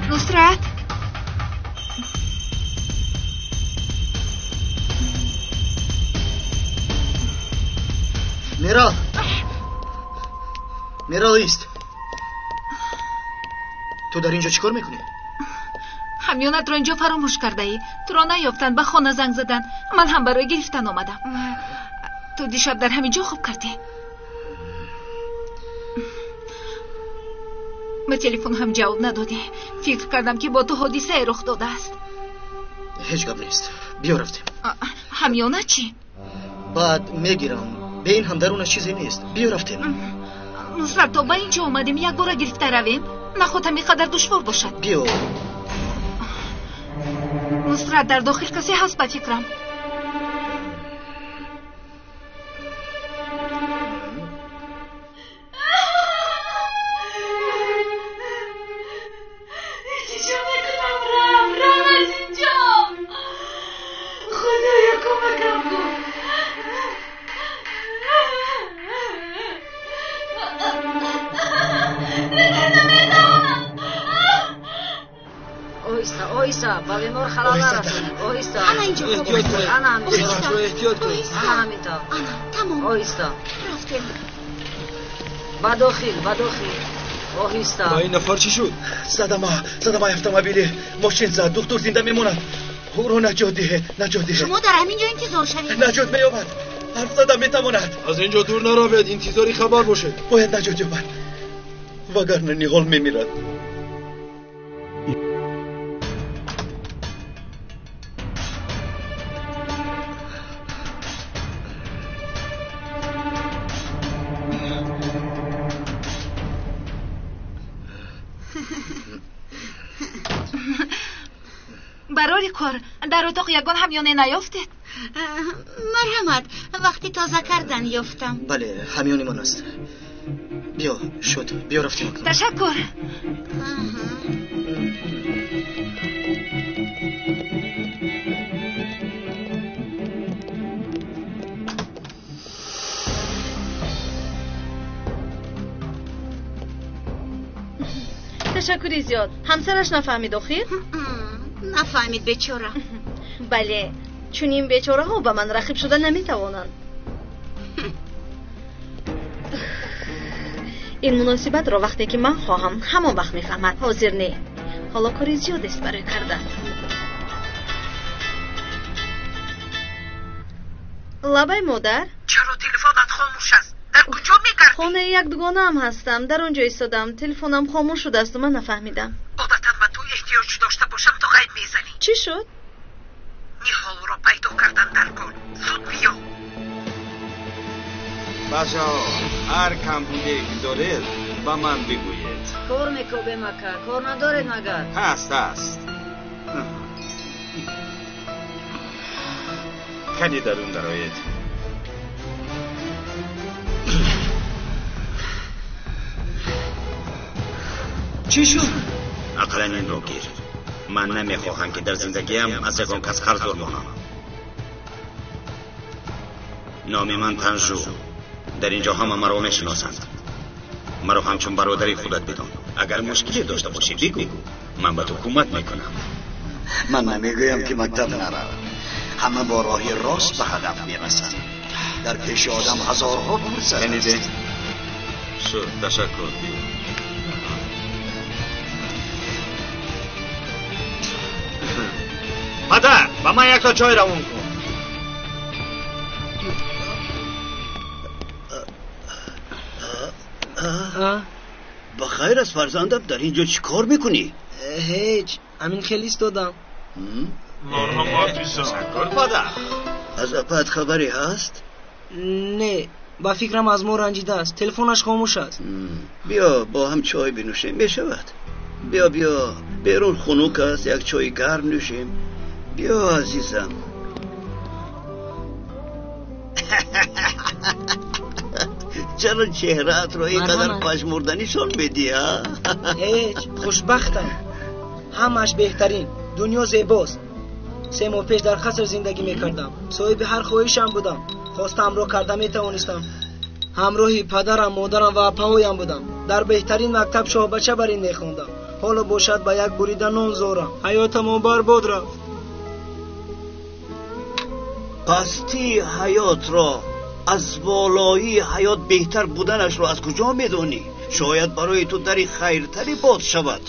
نصرت میرال ایست. تو در اینجا چیکار میکنی؟ همیونت رو اینجا فراموش کرده ای. تو را نیافتن، به خانه زنگ زدن. من هم برای گرفتن آمدم. تو دیشب در همینجا خوب کردی. به تلفن هم جواب ندادی. فکر کردم که با تو حادثه رخ داده است. هیچ گپ نیست. بیا رفتیم. همیونه چی؟ بعد میگیرم. به این هم درونش چیزی نیست. بیا رفتیم. نصرت تا به اینجا اومدیم یک بار گرفته رویم. نخواهد اینقدر دشوار باشد. بیا. نصرت در داخل کسی هست به فکرم. اویستا با بیمار خلال نرسون اویستا انا اینجا انا هم رو احتیاط کنید انا همینطور انا تمام اویستا رفتیم با داخل اویستا با این نفر چی شد؟ صدمه автомобили ماشین زد دکتر زنده میموند او رو نجات ده شما در همینجا انتظار شوید نجات مییابد حرف زدن میتواند از اینجا دور نروید انتظاری خبر باشه باید نجات یابد وگرنه نیحال میمیرد برای کار در اتاق یگان همیانه نیافتید؟ مرحمت وقتی تازه کردن یافتم. بله همیانی من است. بیا رفتیم. تشکر. تشکری زیاد. همسرش نفهمید آخیر؟ نفهمید بیچاره. بله چون این بیچاره ها با من رقیب شدن نمیتوانند. این مناسبت را وقتی که من خواهم همان وقت میفهمد. حاضر نه. حالا کاری زیاد است برای کردن. لبای مادر؟ چرا تلفنت خاموش است؟ در کجا میگردی؟ خانه یک دوگانه هم هستم. در اونجا ایستادم. تلفنم خاموش شده است و من نفهمیدم. عادتا به تو احتیاج داشته باشم تو غیب میزنی. چی شد؟ نیحال را پیدا کردن در گل. زود بیا. بچه ها هر کم بوده که دارید با من بگوید. کار میکوبه مکه کار ندارید مگر؟ هست کدی درون درآید. چی شد؟ اقلا این رو گیر. من نمیخواهم که در زندگیم از یکان کس قرض دار مانم. نام من تنجو. در اینجا همه مرا میشناسند. مرا همچون برادری خودت بدان. اگر مشکلی داشته باشی بگو. من به تو کمک میکنم. من نمیگویم که مکتب نرو. همه با راهی راست به هدف میرسند. در پیش آدم هزارها فرصت است. شد تشکر. مادر با من یک تا چای روان کن. بخیر از فرزندم در اینجا چی کار میکنی؟ هیچ همین خیلی استادم. مرحمت تشکر پدر. از اپت خبری هست؟ نه با فکرم از ما رنجیده است. تلفنش خاموش است. بیا با هم چای بنوشیم میشود. بیا بیرون خنک است یک چای گرم نوشیم. بیا عزیزم. چرا چهرهت رو اینقدر پشمرده نشان میدی ها؟ هیچ خوشبختم. همش بهترین. دنیا زیباست. 3 ماه پیش در قصر زندگی میکردم. صاحب هر خواهشم بودم. خواستم رو کردم میتوانستم. همراهی پدرم مادرم و اپاهایم بودم. در بهترین مکتب شاه بچه برین میخوندم. حالا باشد با یک بریده نان زورم. حیاتم برباد رفت. پستی حیات را از والایی حیات بهتر بودنش را از کجا میدونی؟ شاید برای تو دری خیرتری باز شود.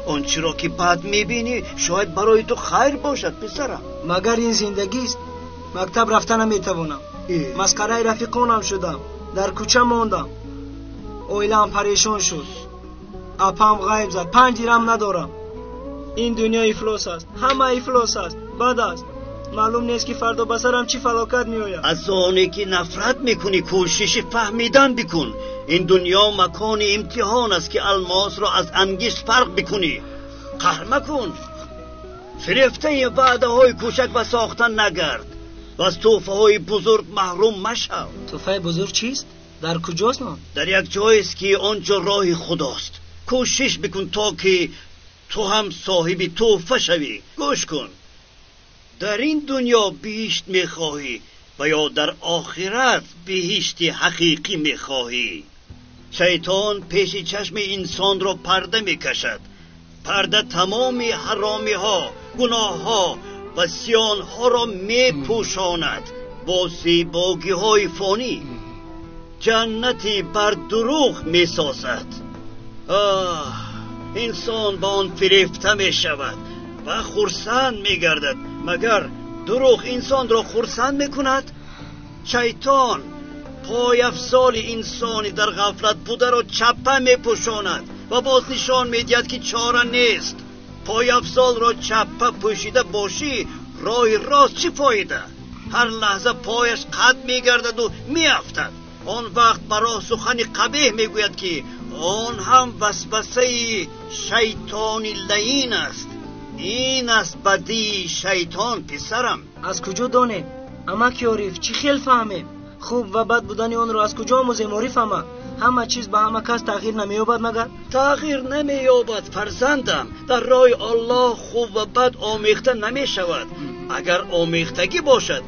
آنچه را که بد میبینی شاید برای تو خیر باشد پسرم. مگر این زندگی است؟ مکتب رفتن نمیتوانم. مسخره رفیقانم شدم. در کوچه ماندم. اویلم پریشان شد. اپام غیب زد. 5 درهم ندارم. این دنیا افلاس است. همه افلاس است. بد است. معلوم نیست که فردا بسرم چی فلاکت میآید. از آنی که نفرت میکنی کوشش فهمیدن بکن. این دنیا مکان امتحان است که الماس را از انگشت فرق بکنی. قهر مکن. فریفته وعده های کوچک و ساختن نگرد و از توفه های بزرگ محروم مشو. توفه بزرگ چیست؟ در کجاست نام؟ در یک جایی است که آنجا راه خداست. کوشش بکن تا که تو هم صاحب توفه شوی. گوش کن. در این دنیا بهشت میخواهی و یا در آخرت بهشت حقیقی میخواهی. شیطان پیش چشم انسان را پرده میکشد پرده تمام حرامی ها، گناه ها و زیان ها را می پوشاند. با زیبایی های فانی جنتی بر دروغ می سازد. انسان با آن فریفته می شود و خرسند می گردد. مگر دروغ انسان را خرسند می کند؟ شیطان پای افضال انسانی در غفلت بوده را چپه می پوشاند و باز نشان می دهد که چاره نیست. پای افضال را چپه پوشیده باشی، راه راست چی فایده؟ هر لحظه پایش قد می گردد و می افتد. آن وقت برای سخن قبیح می گوید که آن هم وسوسه شیطانی لعین است. این است بدی شیطان پسرم. از کجا دانه؟ اما که عارف چی خیل فهمه؟ خوب و بد بودن اون رو از کجا آموزیم عارف؟ همه چیز به همه کس تغییر نمی‌یابد مگر؟ تغییر نمی‌یابد فرزندم. در راه الله خوب و بد آمیخته نمی‌شود. اگر آمیختگی باشد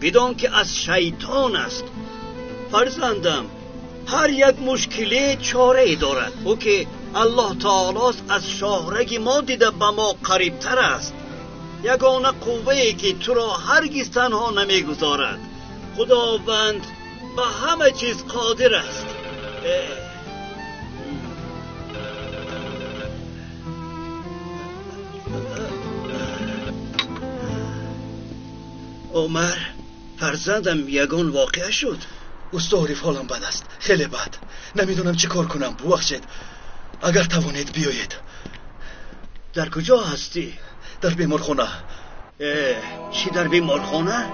بدان که از شیطان است. فرزندم، هر یک مشکلی چاره دارد. او که الله تعالی از شاهرگ ما دیده به ما قریبتر است. یگانه قوه‌ای که تو را هرگز تنها نمیگذارد. خداوند به همه چیز قادر است. عمر فرزندم، یگان واقعه شد. استاد عارف حالم بد است، خیلی بد. نمیدونم چی کار کنم. ببخشید، اگر توانید بیایید. در کجا هستی؟ در بیمارخانه. چی در بیمارخانه؟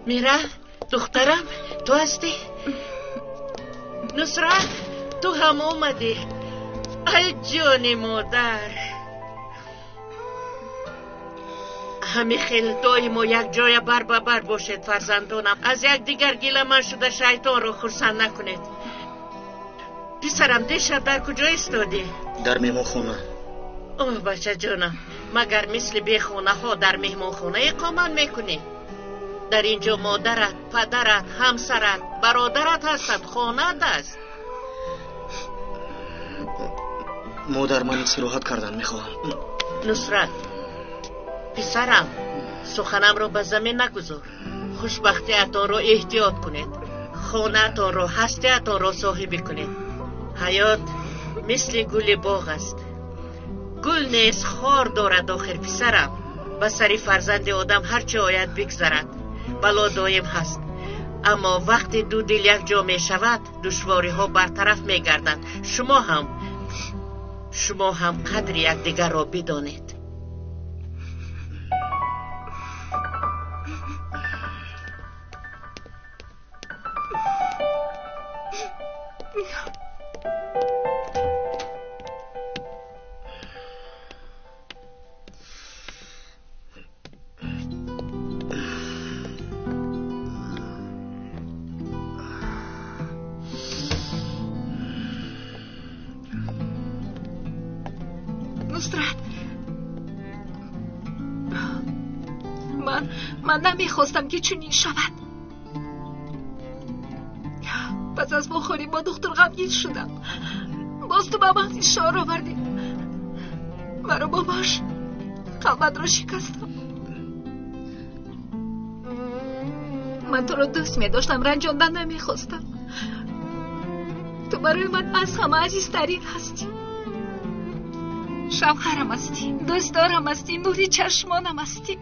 میرا دخترم، تو هستی؟ نصرت، تو هم اومدی؟ ای جان مادر، همه خیلی دایم و یک جای بر باشید فرزندانم. از یک دیگر گیله من شده شیطان رو خرسند نکنید. پسرم دیشب در کجا استادی؟ در مهمانخانه. اوه بچه جانم، مگر مثل بی خونه ها در مهمانخانه اقامت میکنی؟ در اینجا مادرت، پدرت، همسرت، برادرت هستند. خانه است. مادر، من استراحت کردن میخواهم. نصرت پسرم، سخنم رو به زمین نگذار. خوشبختیتان رو احتیاط کنید. خانه‌تان رو، هستیتان رو صاحبی کنید. حیات مثل گل باغ است. گل نیز خار دارد آخر پسرم. و سری فرزند آدم هرچه آید بگذرد، بلا دایم هست. اما وقتی دو دل یک جا می شود، دشواری ها برطرف می گردند. شما هم قدر یک دیگر را بدانید. نصرت، من نمیخواستم که چنین شود. پس از بخوری با دختر غمگین شدم. باز تو به من اشاره آوردی. مرا باباش قلبت را شکستم. من تو را دوست می داشتم، رنجاندن نمیخواستم. تو برای من از همه عزیزترین هستی. شوهرم هستی، دوستدارم هستی، نوری چشمانم هستی.